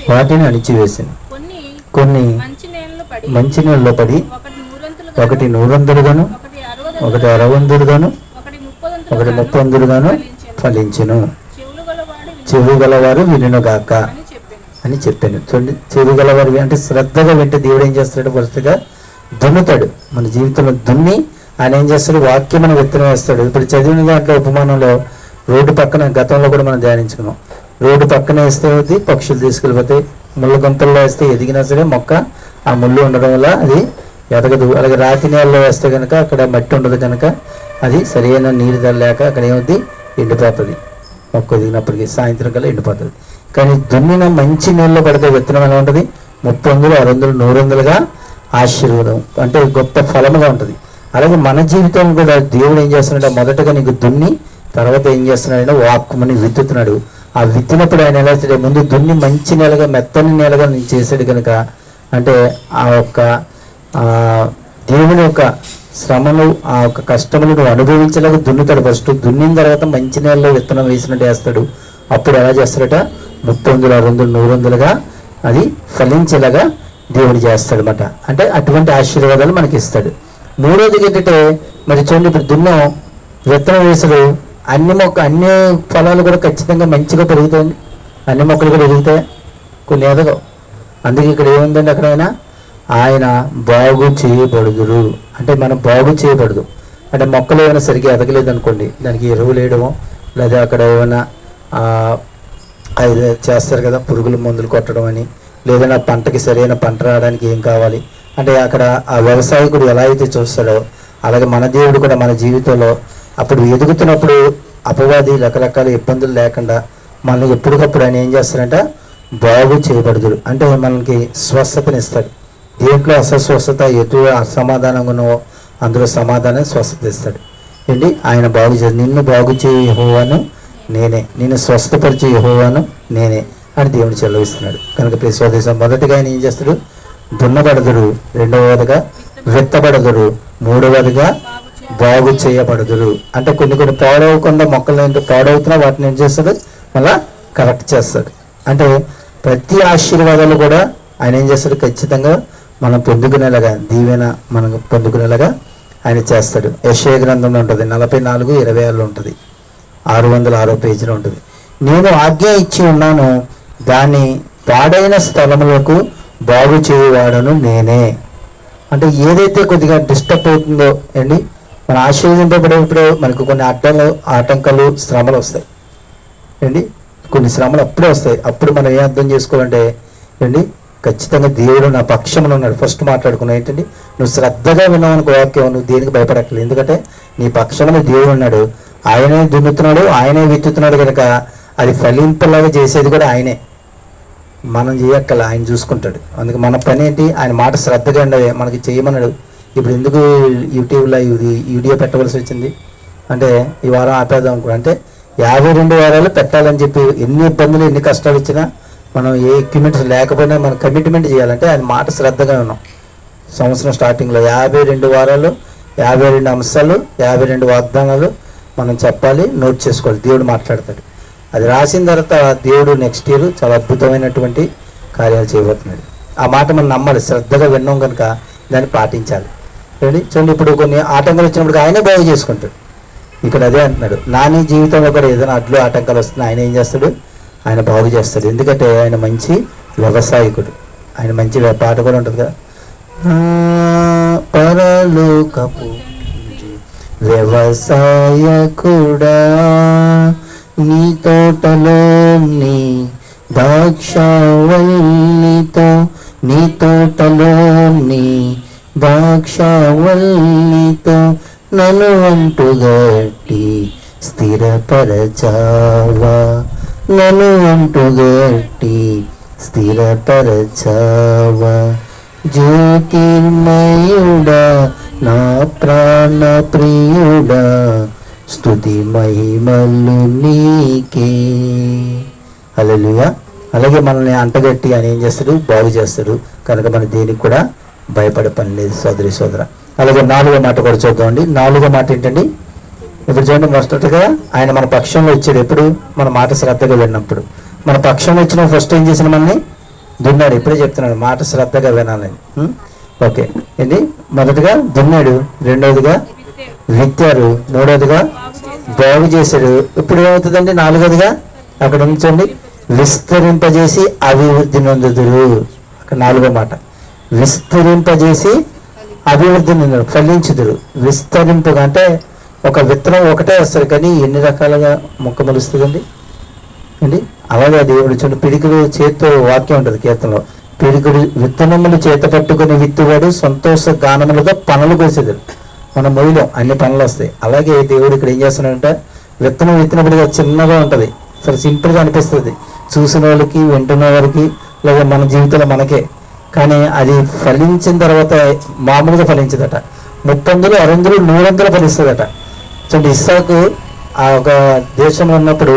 వాటిని అణిచివేసాను. కొన్ని మంచి నీళ్ళలో పడి ఒకటి 100 గాను, ఒకటి 60 గాను, ఒకటి 30 గాను ఫలించెను. చెవి గలవారు వినుగాక అని చెప్పాను. చూడండి, చెవి గలవారు అంటే శ్రద్ధగా వింటే దేవుడు ఏం చేస్తాడు, వరుసగా దున్నుతాడు. మన జీవితంలో దున్ని ఆయన ఏం చేస్తాడు, వాక్యం అని విత్తనం వేస్తాడు. ఇప్పుడు చదివిన దాంట్లో ఉపమానంలో రోడ్డు పక్కన, గతంలో కూడా మనం ధ్యానించుకున్నాం, రోడ్డు పక్కన వేస్తే పక్షులు తీసుకెళ్ళిపోతాయి. ముళ్ళ గుంతల్లో వేస్తే ఎదిగినా సరే మొక్క ఆ ముళ్ళు ఉండడం వల్ల అది ఎదగదు. అలాగే రాతి నేలలో వేస్తే కనుక అక్కడ మట్టి ఉండదు కనుక అది సరైన నీరు తల్లేక అక్కడ ఏమవుద్ది, ఎండిపోతుంది. మొక్క ఎదిగినప్పటికీ సాయంత్రం కల్లా ఎండిపోతుంది. కానీ దున్నిన మంచి నీళ్ళలో పడితే విత్తనం ఎలా ఉంటుంది, 30, 60, 100గా ఆశీర్వాదం అంటే గొప్ప ఫలముగా ఉంటుంది. అలాగే మన జీవితం కూడా దేవుడు ఏం చేస్తున్నాడు, మొదటగా నీకు దున్ని తర్వాత ఏం చేస్తున్నాడు, వాక్కుమని విత్తుతున్నాడు. ఆ విత్తినప్పుడు ఆయన ఎలా చేస్తాడు, ముందు దున్ని మంచి నేలగా మెత్తని నేలగా నేను చేశాడు కనుక, అంటే ఆ యొక్క దేవుని యొక్క శ్రమను ఆ యొక్క కష్టములు నువ్వు అనుభవించలేక దున్నుతాడు. ఫస్ట్ దున్నిన తర్వాత మంచి నేలలో విత్తనం వేసినట్టు వేస్తాడు. అప్పుడు ఎలా చేస్తాడట, 30, 60, 100గా అది ఫలించేలాగా దేవుడు చేస్తాడనమాట. అంటే అటువంటి ఆశీర్వాదాలు మనకి ఇస్తాడు. మూడోది ఏంటంటే, మరి చూడండి, ఇప్పుడు దున్నం విత్తనం వేసాడు, అన్ని ఫలాలు కూడా ఖచ్చితంగా మంచిగా పెరుగుతాయండి. అన్ని మొక్కలు కూడా ఎదుగుతాయి, కొన్ని ఎదగవు. అందుకే ఇక్కడ ఏముందండి, అక్కడైనా ఆయన బాగు చేయబడుదురు అంటే మనం బాగు చేయబడదు. అంటే మొక్కలు ఏమైనా సరిగ్గా ఎదగలేదు అనుకోండి, దానికి ఎరువులు వేయడమో లేదా అక్కడ ఏమైనా అది చేస్తారు కదా, పురుగుల మందులు కొట్టడం అని, లేదన్నా పంటకి సరైన పంట రావడానికి ఏం కావాలి అంటే అక్కడ ఆ వ్యవసాయకుడు ఎలా అయితే చూస్తాడో అలాగే మన దేవుడు కూడా మన జీవితంలో అప్పుడు ఎదుగుతున్నప్పుడు అపవాది రకరకాల ఇబ్బందులు లేకుండా మనల్ని ఎప్పటికప్పుడు ఆయన ఏం చేస్తారంటే బాగు చేయబడుదురు అంటే మనకి స్వస్థతనిస్తాడు. దేంట్లో అస్వస్థత ఎటు అసమాధానంగా ఉన్నవో అందులో సమాధానం స్వస్థత ఇస్తాడు. ఏంటి, ఆయన బాగు చే నిన్ను బాగు చేయ యెహోవాను నేనే, నిన్ను స్వస్థపరిచే యెహోవాను నేనే అని దేవుడు చెల్లవిస్తున్నాడు. కనుక ప్రియ స్వదేశం, మొదటిగా ఆయన ఏం చేస్తాడు, దున్నబడదురు, రెండవదిగా విత్తబడదురు, మూడవదిగా బాగు చేయబడదురు. అంటే కొన్ని పాడవకుండా మొక్కలు ఏంటో పాడవుతున్నా వాటిని ఏం చేస్తాడు, మళ్ళా కరెక్ట్ చేస్తాడు. అంటే ప్రతి ఆశీర్వాదాలు కూడా ఆయన ఏం చేస్తాడు, ఖచ్చితంగా మనం పొందుకునేలాగా దీవెన మనం పొందుకునేలాగా ఆయన చేస్తాడు. యెషయా గ్రంథంలో ఉంటుంది, 44:26 ఉంటుంది, 606 పేజీలో ఉంటుంది. నేను ఆజ్ఞ ఇచ్చి ఉన్నాను, దాన్ని పాడైన స్థలములకు బాగు చేయవాడను నేనే. అంటే ఏదైతే కొద్దిగా డిస్టర్బ్ అవుతుందో అండి, మన ఆశీర్వదింపబడేటప్పుడు మనకు కొన్ని ఆటంకాలు శ్రమలు వస్తాయి అండి, కొన్ని శ్రమలు అప్పుడే వస్తాయి. అప్పుడు మనం ఏం అర్థం చేసుకోవాలంటే అండి, ఖచ్చితంగా దేవుడు నా పక్షమున ఉన్నాడు. ఫస్ట్ మాట్లాడుకున్నావు ఏంటండి, నువ్వు శ్రద్ధగా విన్నావనుకో వాక్యం, నువ్వు దేనికి భయపడక్కలేదు. ఎందుకంటే నీ పక్షమున దేవుడు ఉన్నాడు, ఆయనే దున్నుతున్నాడు, ఆయనే విత్తుతున్నాడు కనుక అది ఫలింపలాగా చేసేది కూడా ఆయనే, మనం చేయక్కల, ఆయన చూసుకుంటాడు. అందుకే మన పని ఏంటి, ఆయన మాట శ్రద్ధగా ఉండవే మనకి చేయమన్నాడు. ఇప్పుడు ఎందుకు యూట్యూబ్లో వీడియో పెట్టవలసి వచ్చింది అంటే ఈ వారం ఆపేద్దాం అనుకో అంటే 52 వారాలు పెట్టాలని చెప్పి ఎన్ని ఇబ్బందులు ఎన్ని కష్టాలు ఇచ్చినా మనం ఏ ఎక్విప్మెంట్స్ లేకపోయినా మనం కమిట్మెంట్ చేయాలంటే ఆయన మాట శ్రద్ధగా ఉన్నాం. సంవత్సరం స్టార్టింగ్లో 52 వారాలు, 52 అంశాలు, 52 వాగ్దానాలు మనం చెప్పాలి, నోట్ చేసుకోవాలి. దేవుడు మాట్లాడతాడు. అది రాసిన తర్వాత దేవుడు నెక్స్ట్ ఇయర్ చాలా అద్భుతమైనటువంటి కార్యాలు చేయబోతున్నాడు. ఆ మాట మనం నమ్మాలి, శ్రద్ధగా విన్నాం కనుక దాన్ని పాటించాలి. చూడండి, ఇప్పుడు కొన్ని ఆటంకాలు వచ్చినప్పుడు ఆయనే బాగు చేసుకుంటాడు. ఇక్కడ అదే అంటున్నాడు, నా నీ జీవితంలో కూడా ఏదైనా అడ్లు ఆటంకాలు వస్తున్నాయి, ఆయన ఏం చేస్తాడు? ఆయన బాగు చేస్తాడు. ఎందుకంటే ఆయన మంచి వ్యవసాయకుడు. ఆయన మంచి పాట కూడా ఉంటుంది కదా, పరలోకపు వ్యవసాయకుడా, నీ తోటలో నీ ద్రాక్షవల్లితో, నీ తోటలో నీ ద్రాక్షవల్లితో నన్ను అంటుగట్టి స్థిరపరచావా, నన్ను అంటుగట్టి స్థిరపరచావా. జ్యోతిర్మయుడా, నా ప్రాణ ప్రియుడా, స్తుతి మహిమలు నీకే. హల్లెలూయా. అలాగే మనల్ని అంటగట్టి అని ఏం చేస్తాడు? బాగు చేస్తాడు. కనుక మన దేనికి కూడా భయపడే పని లేదు సోదరి సోదర. అలాగే 4వ మాట కూడా చూద్దామండి. 4వ మాట ఏంటండి? ఇప్పుడు చూడండి, మొదటగా ఆయన మన పక్షంలో వచ్చాడు. ఎప్పుడు? మన మాట శ్రద్ధగా విన్నప్పుడు. మన పక్షంలో వచ్చిన ఫస్ట్ ఏం చేసిన మనల్ని దున్నాడు. ఇప్పుడే చెప్తున్నాడు మాట శ్రద్ధగా వినాలని. ఓకే ఏంటి? మొదటగా దున్నాడు, రెండవదిగా విత్తారు, మూడవదిగా బాగు చేశాడు. ఇప్పుడు ఏమవుతుందండి? 4వదిగా అక్కడ ఉంచండి, విస్తరింపజేసి అభివృద్ధి నొందుదురు. అక్కడ 4వ మాట, విస్తరింపజేసి అభివృద్ధి నొందురు, ఫలించుదురు. విస్తరింపుగా అంటే ఒక విత్తనం ఒకటే వస్తుంది, కానీ ఎన్ని రకాలుగా మొక్క మొలుస్తుందండి అండి. అలాగే దేవుడు చూడండి, పిడికుడు చేతితో వాక్యం ఉంటుంది కీర్తనలో, పిడికుడు విత్తనములు చేత పట్టుకుని విత్తువాడు సంతోష గానములుగా పనులు కోసేదాడు. మన మొయిలో అన్ని పనులు వస్తాయి. అలాగే దేవుడు ఇక్కడ ఏం చేస్తున్నాడంటే, విత్తనం విత్తినప్పుడుగా చిన్నగా ఉంటుంది, సరే సింపుల్గా అనిపిస్తుంది చూసిన వాళ్ళకి, వింటున్న వారికి, లేదా మన జీవితంలో మనకే. కానీ అది ఫలించిన తర్వాత మామూలుగా ఫలించదట. 30, 60, 100 ఫలిస్తుందట. చూడండి, ఇస్సాకు ఆ ఒక దేశంలో ఉన్నప్పుడు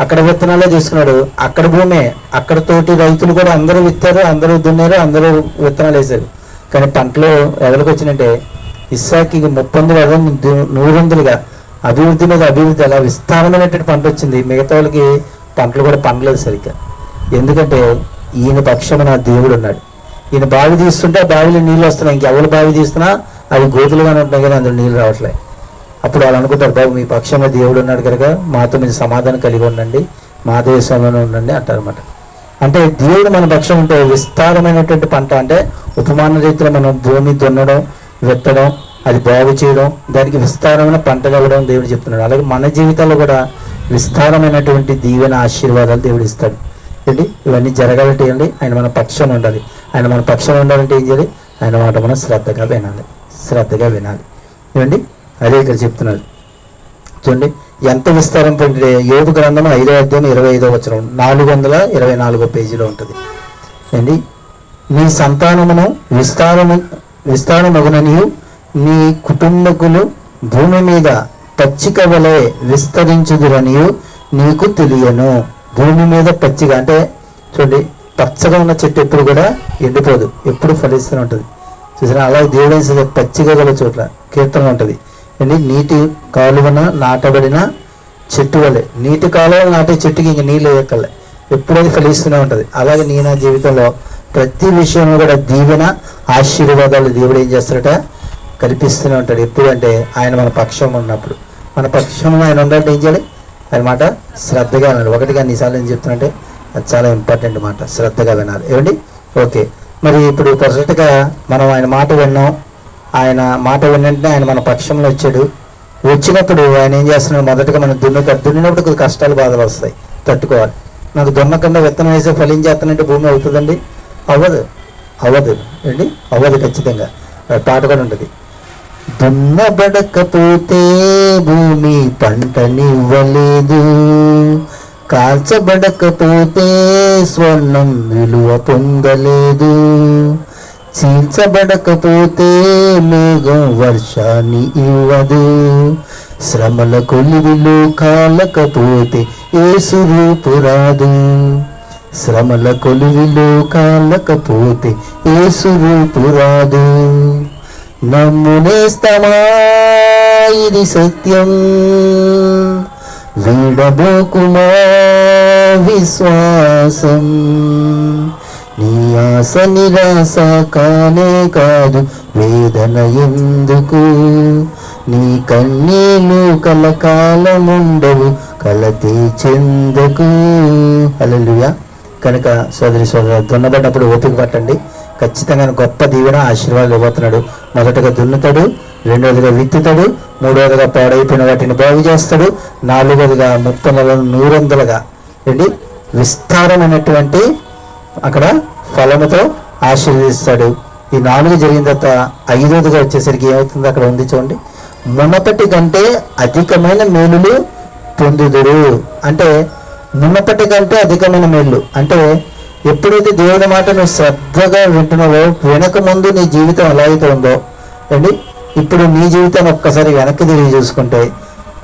అక్కడ విత్తనాలే తీసుకున్నాడు. అక్కడ భూమే, అక్కడ తోటి రైతులు కూడా అందరూ విత్తారు, అందరూ దున్నారు, అందరూ విత్తనాలు వేశారు. కానీ పంటలు ఎవరికి వచ్చినట్టే ఇస్సాకి 30, 60, 100గా అభివృద్ధి మీద అభివృద్ధి, అలా విస్తారమైనటువంటి పంట వచ్చింది. మిగతా వాళ్ళకి పంటలు కూడా పండలేదు సరిగ్గా. ఎందుకంటే ఈయన పక్షమున దేవుడు ఉన్నాడు. ఈయన బావి తీస్తుంటే ఆ బావిలో నీళ్ళు వస్తున్నాయి, ఇంకెవరు బావి తీస్తున్నా అవి గోతులుగానే ఉంటున్నాయి, కానీ అందులో నీళ్ళు రావట్లేదు. అప్పుడు వాళ్ళు అనుకుంటారు, బాబు మీ పక్షంలో దేవుడు ఉన్నాడు కనుక మాతో మీరు సమాధానం కలిగి ఉండండి, మా దేశంలోనే ఉండండి అంటారన్నమాట. అంటే దేవుడు మన పక్షం ఉంటే విస్తారమైనటువంటి పంట, అంటే ఉపమాన రీతిలో మనం భూమి దున్నడం, విత్తడం, అది బాగు చేయడం, దానికి విస్తారమైన పంటలు ఇవ్వడం దేవుడు చెప్తున్నాడు. అలాగే మన జీవితాల్లో కూడా విస్తారమైనటువంటి దీవెన ఆశీర్వాదాలు దేవుడు ఇస్తాడు. ఏంటి? ఇవన్నీ జరగాలంటే ఏంటి? ఆయన మన పక్షం ఉండాలి. ఆయన మన పక్షం ఉండాలంటే ఏం చేయాలి? ఆయన మాట మనం శ్రద్ధగా వినాలి, శ్రద్ధగా వినాలి. ఏమండి? అదే ఇక్కడ చెప్తున్నారు. చూడండి ఎంత విస్తారింపంటే, యోబు గ్రంథం 5వ అధ్యాయం 25వ వచనం, 424 పేజీలో ఉంటుంది. ఏంటి? నీ సంతానమును విస్తారమగుననియు నీ కుటుంబకులు భూమి మీద పచ్చిక వలె విస్తరించుదురనియు నీకు తెలియను. భూమి మీద పచ్చిగా అంటే చూడండి, పచ్చగా ఉన్న చెట్టు ఎప్పుడు కూడా ఎండిపోదు, ఎప్పుడు ఫలిస్తూనే ఉంటుంది. చూసినా అలాగే దేవుడు పచ్చిగా గల చోట్ల కీర్తన ఉంటుంది. ఏంటి? నీటి కాలువన నాటబడిన చెట్టు వలె. నీటి కాలువలు నాటే చెట్టుకి ఇంక నీళ్ళు వేయక్కలే, ఎప్పుడైతే ఫలిస్తూనే ఉంటుంది. అలాగే నీ నా జీవితంలో ప్రతి విషయంలో కూడా దీవెన ఆశీర్వాదాలు దేవుడు ఏం చేస్తాడట? కల్పిస్తూనే ఉంటాడు. ఎప్పుడు అంటే ఆయన మన పక్షం ఉన్నప్పుడు. మన పక్షంలో ఆయన ఉండాలంటే ఏం చేయాలి? ఆయన మాట శ్రద్ధగా వినాలి. ఒకటిగా ఎన్నిసార్లు ఏం చెప్తున్నంటే అది చాలా ఇంపార్టెంట్ మాట, శ్రద్ధగా వినాలి. ఏమండి? ఓకే, మరి ఇప్పుడు పర్ఫెక్ట్గా మనం ఆయన మాట విన్నాం. ఆయన మాట వినంటే ఆయన మన పక్షంలో వచ్చాడు. వచ్చినప్పుడు ఆయన ఏం చేస్తున్నాడు? మొదటగా మనం దున్నినప్పుడు కొద్ది కష్టాలు, బాధలు వస్తాయి, తట్టుకోవాలి. నాకు దున్నకుండా విత్తనం వేసే ఫలించేస్తానంటే భూమి అవుతుందండి? అవ్వదు, అవ్వదు. ఏంటి? అవ్వదు ఖచ్చితంగా. పాట కూడా ఉంటుంది, దున్నబడకపోతే భూమి పంటనివ్వలేదు, కాల్చబడకపోతే స్వర్ణం విలువ పొందలేదు, చీల్చబడకపోతే మేఘం వర్షాన్ని ఇవ్వదు, శ్రమల కొలివిలో కాలకపోతే యేసు రూపు రాదు, శ్రమల కొలువిలో కాలకపోతే యేసు రూపు రాదు. నమ్మునేస్తమా ఇది సత్యం, వీడబోకుమా విశ్వాసం. నీ ఆశ నిరాశ కానే కాదు, వేదన ఎందుకు, నీ కన్నీళ్ళు కలకాలముండవు, కలతే చెందకు. హల్లెలూయా. కనుక సోదరి దున్నబడినప్పుడు ఓపిక పట్టండి. ఖచ్చితంగా గొప్ప దీవెన ఆశీర్వాదాలు ఇవ్వబోతున్నాడు. మొదటగా దున్నుతాడు, రెండవదిగా విత్తుతాడు, మూడవదిగా పాడైపోయిన వాటిని బాగు చేస్తాడు, నాలుగవదిగా 30 100గా ఏంటి విస్తారమైనటువంటి అక్కడ ఫలముతో ఆశీర్వదిస్తాడు. ఈ 4 జరిగిన తర్వాత 5వదిగా వచ్చేసరికి ఏమవుతుంది అక్కడ ఉంది చూడండి. మునపటి కంటే అధికమైన మేలులు పొందుదురు. అంటే మునపటి కంటే అధికమైన మేలు అంటే ఎప్పుడైతే దేవుని మాట నువ్వు శ్రద్ధగా వింటున్నావో, వెనక ముందు నీ జీవితం ఎలా అయితే ఉందో అండి, ఇప్పుడు నీ జీవితాన్ని ఒక్కసారి వెనక్కి తిరిగి చూసుకుంటే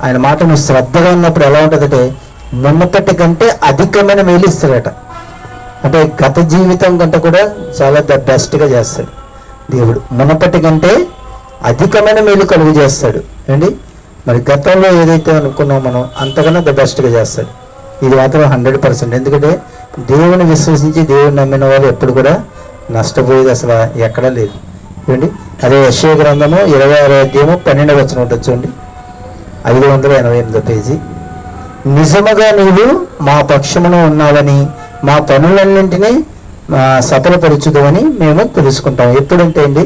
ఆయన మాట నువ్వు శ్రద్ధగా ఉన్నప్పుడు ఎలా ఉంటుందంటే మునపటి కంటే అధికమైన మేలు ఇస్తాడట. అంటే గత జీవితం కంటే కూడా చాలా బెస్ట్గా చేస్తాడు దేవుడు. మునపటి కంటే అధికమైన మేలు కలుగు చేస్తాడు అండి. మరి గతంలో ఏదైతే అనుకున్నామో మనం అంతకన్నా బెస్ట్గా చేస్తాడు. ఇది మాత్రం 100%. ఎందుకంటే దేవుని విశ్వసించి దేవుని నమ్మిన వాళ్ళు ఎప్పుడు కూడా నష్టపోయేది అసలు ఎక్కడా లేదు చూడండి. అదే యెషయా గ్రంథము 26వ అధ్యాయము 12వ వచనం ఉంటుంది చూడండి, 588వ పేజీ. నిజముగా నీవు మా పక్షమున ఉన్నావని, మా పనులన్నింటినీ సఫలపరచుదామని మేము తెలుసుకుంటాం. ఎప్పుడంటే అండి,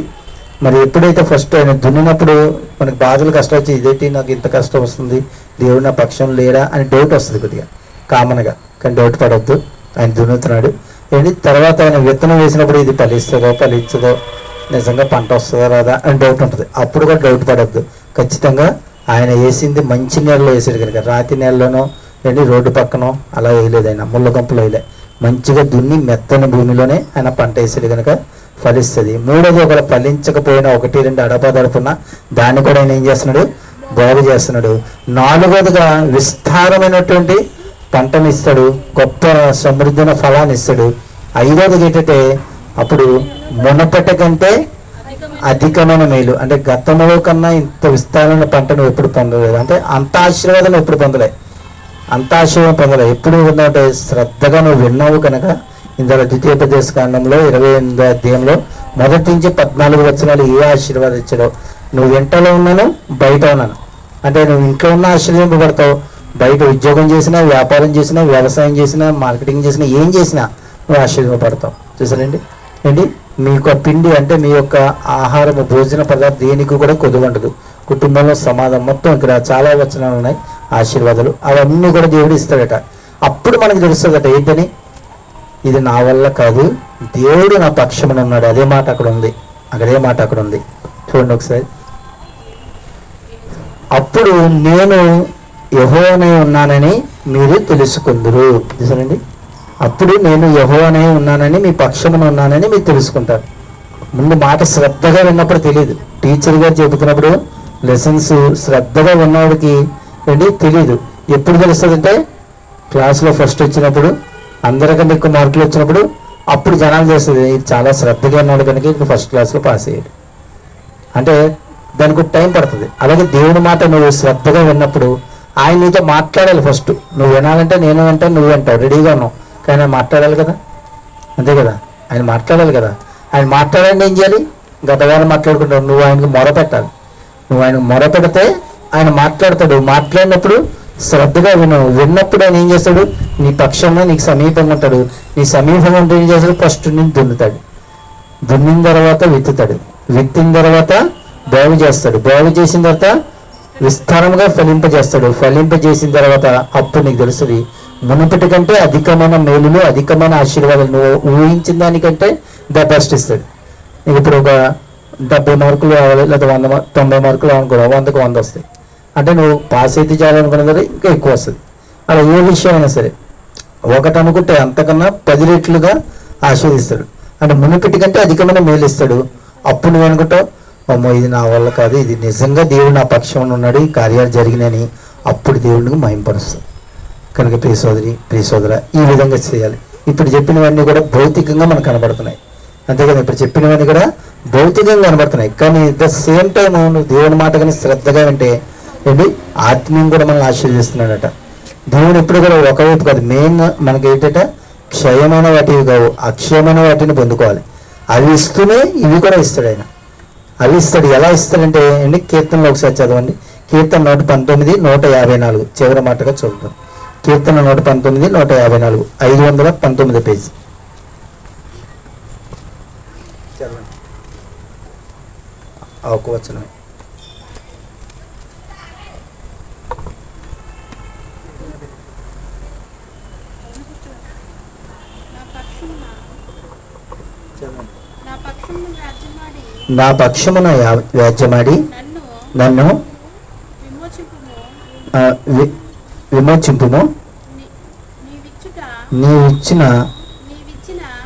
మరి ఎప్పుడైతే ఫస్ట్ ఆయన దున్నినప్పుడు మనకి బాధలు కష్టం వచ్చి ఇదేంటి నాకు ఇంత కష్టం వస్తుంది, దేవుడు నా పక్షం లేరా అని డౌట్ వస్తుంది కొద్దిగా కామన్గా. కానీ డౌట్ పడవద్దు, ఆయన దున్నుతున్నాడు ఏంటి. తర్వాత ఆయన విత్తనం వేసినప్పుడు ఇది ఫలించదో నిజంగా పంట వస్తుందా రాదా అని డౌట్ ఉంటుంది. అప్పుడు కూడా డౌట్ పడవద్దు. ఖచ్చితంగా ఆయన వేసింది మంచి నీళ్ళలో వేసాడు కనుక, రాతి నీళ్ళలోనో ఏంటి రోడ్డు పక్కనో అలా వేయలేదు, ఆయన ముళ్ళ గంపలు వేయలే, మంచిగా దున్ని మెత్తని భూమిలోనే ఆయన పంట వేసాడు కనుక ఫలిస్తుంది. మూడోది ఒకవేళ ఫలించకపోయినా 1 2 అడపదడుపున్నా దాన్ని కూడా ఆయన ఏం చేస్తున్నాడు, బాగు చేస్తున్నాడు. నాలుగోదిగా విస్తారమైనటువంటి పంటను ఇస్తాడు, గొప్ప సమృద్ధిన ఫలాన్ని ఇస్తాడు. 5వది ఏంటంటే అప్పుడు మునపటి కంటే అధికమైన మేలు. అంటే గతంలో కన్నా ఇంత విస్తారమైన పంటను ఎప్పుడు పొందలేదు, అంటే అంత ఆశీర్వాదం ఎప్పుడు పొందలే, అంత ఆశీర్వాదం పొందలే. ఎప్పుడు ఉందంటే శ్రద్ధగా నువ్వు విన్నావు కనుక. ఇందులో ద్వితీయోపదేశ కాండంలో 28వ అధ్యాయంలో 1 నుంచి 14 వచనాలు ఏ ఆశీర్వాదం ఇచ్చాడో. నువ్వు ఇంట్లో ఉన్నాను, బయట ఉన్నాను అంటే నువ్వు ఇంట్లో ఉన్న ఆశీర్వదింపబడతావు, బయట ఉద్యోగం చేసినా, వ్యాపారం చేసినా, వ్యవసాయం చేసినా, మార్కెటింగ్ చేసినా, ఏం చేసినా నువ్వు ఆశీర్వదింపబడతావు. చూసారండి ఏంటి, మీ యొక్క పిండి అంటే మీ యొక్క ఆహారము భోజన పదార్థం దేనికి కూడా కొద్దుకుంటదు. కుటుంబంలో సమాధానం మొత్తం ఇక్కడ చాలా వచనాలు ఉన్నాయి, ఆశీర్వాదాలు అవన్నీ కూడా దేవుడు ఇస్తాడట. అప్పుడు మనకు తెలుస్తుందట ఏంటని, ఇది నా వల్ల కాదు, దేవుడు నా పక్షమున ఉన్నాడు. అదే మాట అక్కడ ఉంది, అక్కడ ఉంది చూడండి ఒకసారి. అప్పుడు నేను యెహోవానే ఉన్నానని మీరు తెలుసుకుందురు. చూసారండి, అప్పుడు నేను యెహోవానే ఉన్నానని మీ పక్షమున ఉన్నానని మీరు తెలుసుకుంటారు. ముందు మాట శ్రద్ధగా విన్నప్పుడు తెలియదు. టీచర్ గారు చెబుతున్నప్పుడు లెసన్స్ శ్రద్ధగా ఉన్నవాడికి ఏంటి తెలియదు. ఎప్పుడు తెలుస్తుందంటే క్లాస్లో ఫస్ట్ వచ్చినప్పుడు, అందరికంటే ఎక్కువ మార్కులు వచ్చినప్పుడు, అప్పుడు జనాలు చేస్తుంది ఇది చాలా శ్రద్ధగా ఉన్నాడు కనుక ఇప్పుడు ఫస్ట్ క్లాస్లో పాస్ అయ్యాడు. అంటే దానికి టైం పడుతుంది. అలాగే దేవుని మాట నువ్వు శ్రద్ధగా విన్నప్పుడు ఆయన నీతో మాట్లాడాలి. ఫస్ట్ నువ్వు వినాలంటే నేను వింటాను, నువ్వు వింటావు, రెడీగా ఉన్నావు, కానీ ఆయన మాట్లాడాలి కదా, అంతే కదా, ఆయన మాట్లాడాలి కదా. ఆయన మాట్లాడాలంటే ఏం చేయాలి, గతవాళ్ళు మాట్లాడుకుంటావు, నువ్వు ఆయనకు మొరపెట్టాలి. నువ్వు ఆయనకు మొరపెడితే ఆయన మాట్లాడతాడు. మాట్లాడినప్పుడు శ్రద్ధగా విన్నప్పుడు ఆయన ఏం చేస్తాడు, నీ పక్షంలో నీకు సమీపంగా ఉంటాడు. నీ సమీపంగా ఉంటే ఏం చేస్తాడు, ఫస్ట్ నేను దున్నుతాడు, దున్నిన తర్వాత విత్తుతాడు, విత్తిన తర్వాత బాగు చేస్తాడు, బాగు చేసిన తర్వాత విస్తారంగా ఫలింపజేస్తాడు, ఫలింపజేసిన తర్వాత అప్పుడు నీకు తెలుస్తుంది మునుపటి కంటే అధికమైన మేలులు, అధికమైన ఆశీర్వాదాలు నువ్వు ఊహించిన దానికంటే ద బెస్ట్ ఇస్తాడు. నీకు ఇప్పుడు ఒక 70 మార్కులు రావాలి, లేదా 90 మార్కులు అనుకో, 100కు 100 వస్తాయి. అంటే నువ్వు పాస్ అయితే చేయాలనుకున్నది ఇంకా ఎక్కువ వస్తుంది. అలా ఏ విషయం అయినా సరే ఒకటి అనుకుంటే అంతకన్నా 10 రెట్లుగా ఆశీర్వదిస్తాడు. అంటే మునుపటి కంటే అధికమైన మేలు ఇస్తాడు. అప్పుడు నువ్వు అనుకుంటావు, అమ్మో ఇది నా వల్ల కాదు, ఇది నిజంగా దేవుడు నా పక్షంలో ఉన్నాడు, ఈ కార్యాలు జరిగినాయని అప్పుడు దేవుడికి మహింపరుస్తాడు. కనుక ప్రియ సోదరి, ప్రియ సోదర, ఈ విధంగా చేయాలి. ఇప్పుడు చెప్పినవన్నీ కూడా భౌతికంగా మనకు కనబడుతున్నాయి. అంతేకాదు ఇప్పుడు చెప్పినవన్నీ కూడా భౌతికంగా కనబడుతున్నాయి. కానీ ద సేమ్ టైం నువ్వు దేవుని మాట కానీ శ్రద్ధగా వింటే ఏంటి ఆత్మీయం కూడా మనల్ని ఆశీర్వదిస్తున్నాడట. దేవుడు ఎప్పుడు కూడా ఒకవైపు కాదు, మెయిన్గా మనకి ఏంటంటే క్షయమైన వాటివి కావు, అక్షయమైన వాటిని పొందుకోవాలి. అవి ఇస్తూనే ఇవి కూడా ఇస్తాడు ఆయన. అవి ఇస్తాడు. ఎలా ఇస్తాడంటే అండి, కీర్తనలో ఒకసారి చదవండి. కీర్తన 119, 154 చివరి మాటగా చూద్దాం. కీర్తన 119, 154 519 పేజీ చదవండి. ఒక వచనమే. నా పక్షమున వ్యాజ్యమాడి నన్ను విమోచింపుము,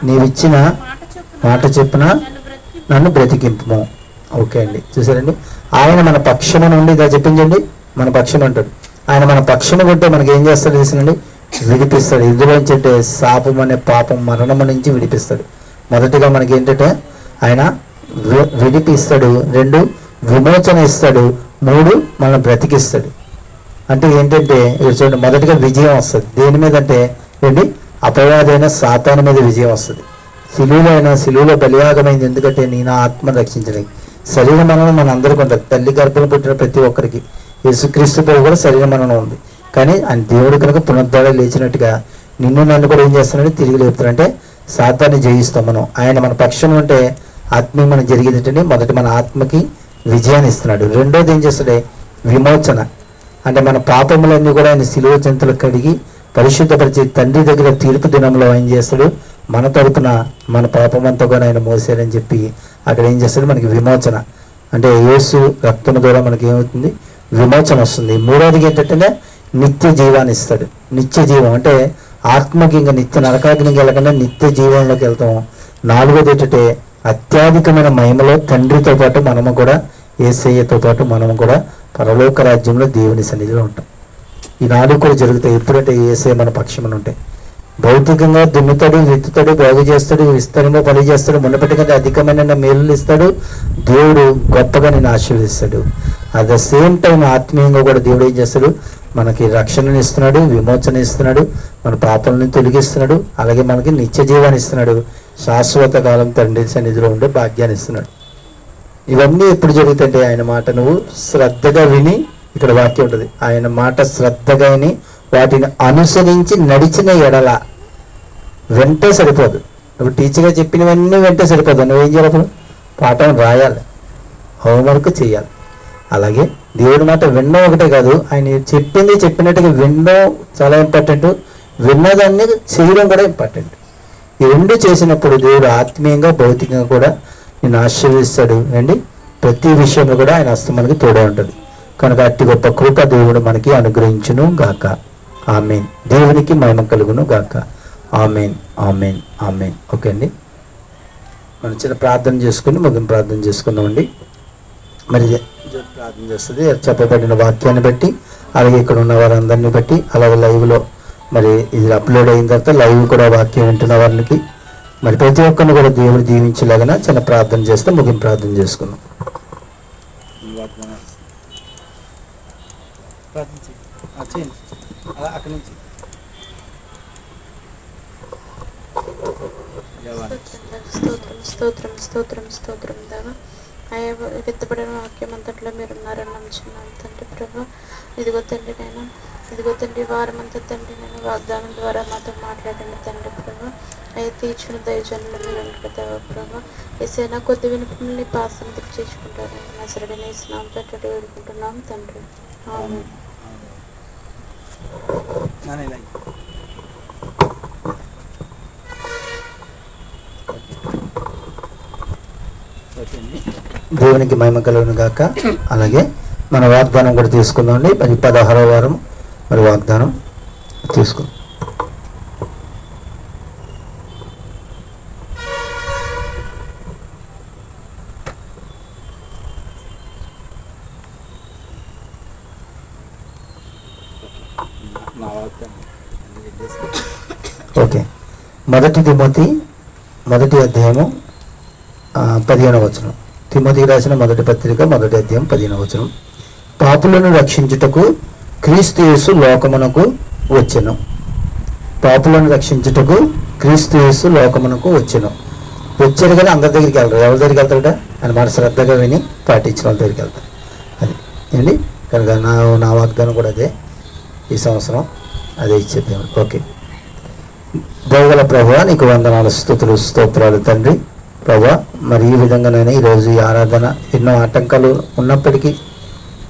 నీవిచ్చిన మాట చెప్పున నన్ను బ్రతికింపుము. ఓకే అండి, చూసారండి. ఆయన మన పక్షమున ఉండి ఇలా చెప్పించండి, మన పక్షం అంటాడు. ఆయన మన పక్షము ఉంటే మనకి ఏం చేస్తాడు తెలుసండి, విడిపిస్తాడు. ఇందులోంచి అంటే శాపం అనే పాపం మరణము నుంచి విడిపిస్తాడు. మొదటిగా మనకి ఏంటంటే ఆయన విడిపిస్తాడు, 2 విమోచన ఇస్తాడు, 3 మనం బ్రతికిస్తాడు. అంటే ఏంటంటే ఇక్కడ చూడండి, మొదటిగా విజయం వస్తుంది. దేని మీద అంటే ఏంటి, అపవాదైన సాతాను మీద విజయం వస్తుంది. సిలువలో బలియాగమైంది. ఎందుకంటే నీ నా ఆత్మను రక్షించడానికి. శరీర మరణం మన అందరికీ ఉంటుంది. తల్లి గర్భంలో పుట్టిన ప్రతి ఒక్కరికి. యేసుక్రీస్తుతో కూడా శరీర మరణం ఉంది. కానీ ఆయన దేవుడు కనుక పునరుద్ధరణ లేచినట్టుగా నిన్ను నన్ను కూడా ఏం చేస్తున్నాడు, తిరిగి లేపుతాడంటే సాతాన్ని జయిస్తాం మనం. ఆయన మన పక్షం అంటే ఆత్మీయం మనం జరిగేటంటే మొదటి మన ఆత్మకి విజయాన్ని ఇస్తున్నాడు. రెండోది ఏం చేస్తాడే, విమోచన. అంటే మన పాపములన్నీ కూడా ఆయన సిలువ జంతువులు కడిగి పరిశుద్ధపరిచి తండ్రి దగ్గర తీర్పు దినంలో ఏం చేస్తాడు, మన తరపున మన పాపమంతా కూడా ఆయన మోసాడని చెప్పి అక్కడ ఏం చేస్తాడు, మనకి విమోచన. అంటే యేసు రక్తం ద్వారా మనకి ఏమవుతుంది, విమోచన వస్తుంది. మూడోదిగా ఏంటంటే నిత్య జీవాన్ని ఇస్తాడు. నిత్య జీవం అంటే ఆత్మకి ఇంకా నిత్య నరకాగ్నికి వెళ్ళకుండా నిత్య జీవంలోకి వెళ్తాం. నాలుగోది ఏంటంటే అత్యధికమైన మహిమలో తండ్రితో పాటు మనము కూడా, యేసయ్యతో పాటు మనము కూడా పరలోక రాజ్యంలో దేవుని సన్నిధిలో ఉంటాం. ఈ 4 కూడా జరుగుతాయి ఎప్పుడంటే యేసయ్య మన పక్షమున ఉంటాయి. భౌతికంగా దున్నుతాడు, విత్తుతాడు, బాగు చేస్తాడు, విస్తరంగా పని చేస్తాడు, మునపటికంటే అధికమైన మేలు ఇస్తాడు. దేవుడు గొప్పగా నేను ఆశీర్వదిస్తాడు. అట్ ద సేమ్ టైం ఆత్మీయంగా కూడా దేవుడు ఏం చేస్తాడు, మనకి రక్షణని ఇస్తున్నాడు, విమోచన ఇస్తున్నాడు, మన పాపలను తొలగిస్తున్నాడు, అలాగే మనకి నిత్య జీవాన్ని ఇస్తున్నాడు, శాశ్వత కాలం తండ్రి సన్నిధిలో ఉండే భాగ్యాన్ని ఇస్తున్నాడు. ఇవన్నీ ఎప్పుడు జరుగుతుంటే ఆయన మాట నువ్వు శ్రద్ధగా విని, ఇక్కడ వాక్యం ఉంటుంది, ఆయన మాట శ్రద్ధగా విని వాటిని అనుసరించి నడిచిన ఎడల. వెంటే సరిపోదు. నువ్వు టీచర్గా చెప్పినవన్నీ వెంటే సరిపోదు. నువ్వేం చేయాలి, పాఠం రాయాలి, హోంవర్క్ చేయాలి. అలాగే దేవుడి మాట వినడం ఒకటే కాదు, ఆయన చెప్పింది చెప్పినట్టుగా వినడం చాలా ఇంపార్టెంట్, విన్నదాన్ని చేయడం కూడా ఇంపార్టెంట్. ఈ 2 చేసినప్పుడు దేవుడు ఆత్మీయంగా భౌతికంగా కూడా నేను ఆశీర్వదిస్తాడు అండి. ప్రతి విషయంలో కూడా ఆయన హస్తం మనకి తోడే ఉంటుంది. కనుక అట్టి గొప్ప కృప దేవుడు మనకి అనుగ్రహించును గాక. ఆమెన్. దేవునికి మహిమ కలుగును గాక. Amen, amen, amen. ఓకే అండి, మనం చిన్న ప్రార్థన చేసుకుని ముగింపు ప్రార్థన చేసుకుందామండి. మరి ప్రార్థన చేస్తుంది చెప్పబడిన వాక్యాన్ని బట్టి, అలాగే ఇక్కడ ఉన్న వారందరినీ బట్టి, అలాగే లైవ్లో మరి ఇది అప్లోడ్ అయిన తర్వాత లైవ్ కూడా వాక్యం వింటున్న వారికి మరి ప్రతి ఒక్కరిని కూడా దేవుడు దీవించలాగా చిన్న ప్రార్థన చేస్తే ముగింపు ప్రార్థన చేసుకున్నాం. అక్కడి నుంచి స్తోత్రం స్తోత్రం స్తోత్రం దేవా. అయ్యా విత్తబడిన వాక్యం అంతట్లో మీరు ఉన్నారని నమ్ముచున్నాను తండ్రి ప్రభు. ఇదిగో తండ్రి నేను, ఇదిగో తండ్రి వారమంతా తండ్రి నేను వాగ్దానం ద్వారా మాతో మాట్లాడండి తండ్రి ప్రభు. అయ్యా తీర్చిన దైవజనులు మీరు ఉంటారు దేవ ప్రభు. ఏసైనా కొద్ది వినుపుల్ని పాసం చేసుకుంటారండి. నా సరడని స్నామం తట్టడి వేడుకుంటున్నాం తండ్రి. ఆమేన్. దేవునికి మహిమ కలుగును గాక. అలాగే మన వాగ్దానం కూడా తీసుకుందామండి. మరి 16వ వారం మరి వాగ్దానం తీసుకుందాం. ఓకే, మొదటి తిమోతి 1వ అధ్యాయము 15వ వచనం. తిమోతికి రాసిన మొదటి పత్రిక 1వ అధ్యాయం 15వ వచనం. పాపులను రక్షించుటకు క్రీస్తు యేసు లోకమునకు వచ్చెను. పాపులను రక్షించుటకు క్రీస్తు యేసు లోకమునకు వచ్చెను. వచ్చారు కానీ అందరి దగ్గరికి వెళ్తారు. ఎవరి దగ్గరికి వెళ్తారట? ఆయన మన శ్రద్ధగా విని పాటించిన వాళ్ళ దగ్గరికి వెళ్తారు. అది ఏంటి కనుక నా వాగ్దానం కూడా అదే. ఈ సంవత్సరం అదే ఇచ్చేద్దాం. ఓకే. దయగల ప్రభువా నీకు వందనాలు, స్తుతులు, స్తోత్రాలు తండ్రి. ప్రభువా మరి ఈ విధంగానైనా ఈరోజు ఈ ఆరాధన ఎన్నో ఆటంకాలు ఉన్నప్పటికీ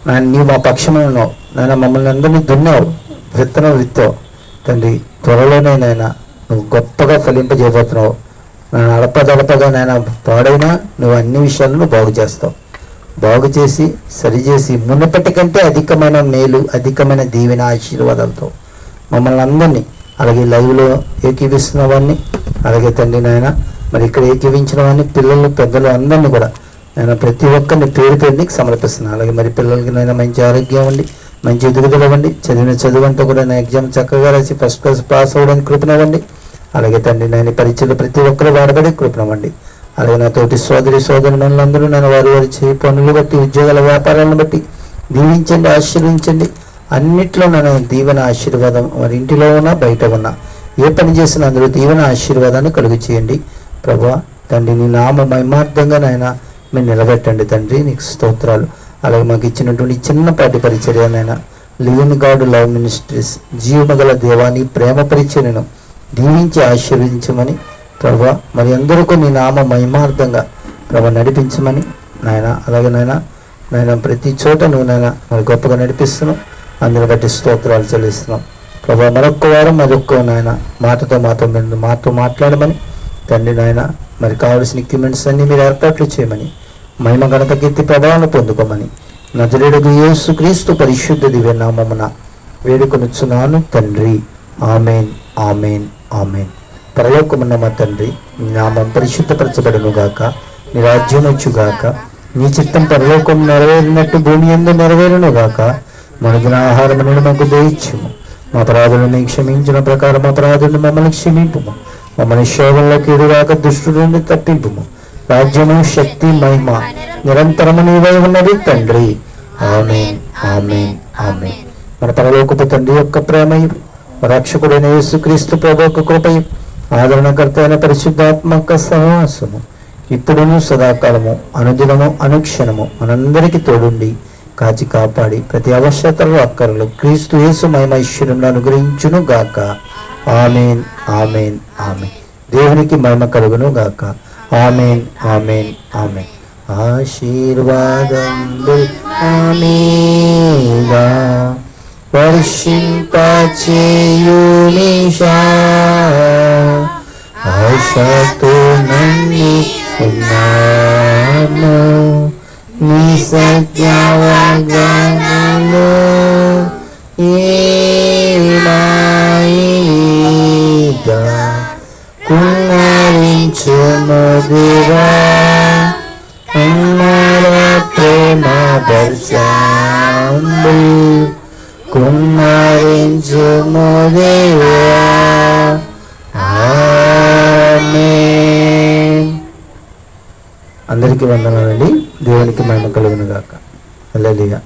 నాయన నీవు మా పక్షమే ఉన్నావు. నాయన మమ్మల్ని అందరినీ దున్నావు, విత్తనం విత్తావు తండ్రి. త్వరలోనే నాయన నువ్వు గొప్పగా ఫలింపజేయబోతున్నావు. నేను అడపదడపగా నాయన పాడైనా నువ్వు అన్ని విషయాలను బాగు చేస్తావు. బాగు చేసి సరిచేసి మునుపటి కంటే అధికమైన మేలు, అధికమైన దీవెన, ఆశీర్వాదాలతో మమ్మల్ని అందరినీ, అలాగే లైవ్లో ఏకీవిస్తున్న వాడిని, అలాగే తండ్రి నాయన మరి ఇక్కడ ఏకీవించిన వాడిని, పిల్లలు పెద్దలు అందరినీ కూడా నేను ప్రతి ఒక్కరిని పేరు పేరునికి సమర్పిస్తున్నాను. అలాగే మరి పిల్లలకి నేను మంచి ఆరోగ్యం ఇవ్వండి, మంచి ఎదుగుదల ఇవ్వండి, చదివిన చదువు అంతా కూడా నా ఎగ్జామ్ చక్కగా రాసి ఫస్ట్ క్లాస్ పాస్ అవ్వడానికి కృపనివ్వండి. అలాగే తండ్రి నేను పరీక్షలు ప్రతి ఒక్కరు వాడబడి కృపనివ్వండి. అలాగే నా తోటి సోదరి మనులందరూ నేను వారి చేయి పనులు బట్టి, ఉద్యోగాల వ్యాపారాలను బట్టి దీవించండి, ఆశీర్వించండి. అన్నిట్లో నేను దీవెన ఆశీర్వాదం మరి ఇంటిలో ఉన్నా బయట ఉన్నా ఏ పని చేసినా అందులో దీవెన ఆశీర్వాదాన్ని కలుగు చేయండి. ప్రభువా తండ్రి నీ నామ మహిమార్థంగా నాయన మీరు నిలబెట్టండి తండ్రి. నీకు స్తోత్రాలు. అలాగే మాకు ఇచ్చినటువంటి చిన్నపాటి పరిచర్యనైనా లివింగ్ గాడ్ లవ్ మినిస్ట్రీస్ జీవమగల దేవాన్ని ప్రేమ పరిచర్యను దీవించి ఆశీర్వదించమని ప్రభా మరి అందరికీ నీ నామ మహిమార్థంగా ప్రభా నడిపించమని నాయన. అలాగే నాయన ప్రతి చోట నువ్వు నాయన మరి గొప్పగా నడిపిస్తున్నావు. అందుని బట్టి స్తోత్రాలు చెల్లిస్తున్నాం ప్రభా. మరొక్క వారం మరొక్క నాయన మాతో మాట్లాడమని తండ్రి నాయన మరి కావలసిన ఎక్విప్మెంట్స్ అన్ని మీరు ఏర్పాట్లు చేయమని, మహిమ ఘనత కీర్తి ప్రభావాలను పొందుకోమని నజరేయుడగు యేసుక్రీస్తు పరిశుద్ధ దివ్య నామమున వేడుకొనుచున్నాను తండ్రి. Amen, amen, amen. పరలోకమున్న మా తండ్రి, నీ నామం పరిశుద్ధపరచబడును గాక, నీ రాజ్యం వచ్చుగాక, నీ చిత్తం పరలోకం నెరవేరినట్టు భూమి యందు నెరవేరును గాక. మనదిన ఆహారమును మాకు దయచేయము, మా అపరాధులను క్షమించిన ప్రకారం అపరాధులను మమ్మల్ని క్షమింపుము, మమ్మల్ని శోధంలోకి ఎదురాక దుష్టుల నుండి తప్పింపుము. రాజ్యము, శక్తి, మహిమ నిరంతరము నీవై ఉన్నది తండ్రి. ఆమేన్, ఆమేన్, ఆమేన్. మన పరలోకపు తండ్రి యొక్క ప్రేమయు, రక్షకుడైన యేసుక్రీస్తు ప్రభు యొక్క కృపయు, ఆదరణకర్త అయిన పరిశుద్ధాత్మక సహవాసము ఇప్పుడును సదాకాలము అనుదినము అనుక్షణము మనందరికీ తోడుండి కాచి కాపాడి ప్రతి అవశ్యతలు అక్కర్లు క్రీస్తు యేసు మహిమైశ్వర్యంలో అనుగ్రహించును గాక. ఆమేన్, ఆమేన్, ఆమేన్. దేవునికి మహిమ కలుగును గాక. ఆమేన్, ఆమేన్, ఆమేన్. ఆశీర్వాదం ఆమేగా వర్షింపచేయునిషా, ఆశతో నన్ను ఉన్నాను నీ సత్యవాగ్దానములు ఏమాయిగా కుమ్మరించుముదిరా అమ్మల ప్రేమ దర్శనము కుమ్మరించుముదిరా. ఆమేన్. అందరికీ వందనాలండి. దేవునికి మహిమ కలుగును గాక. హల్లెలూయా.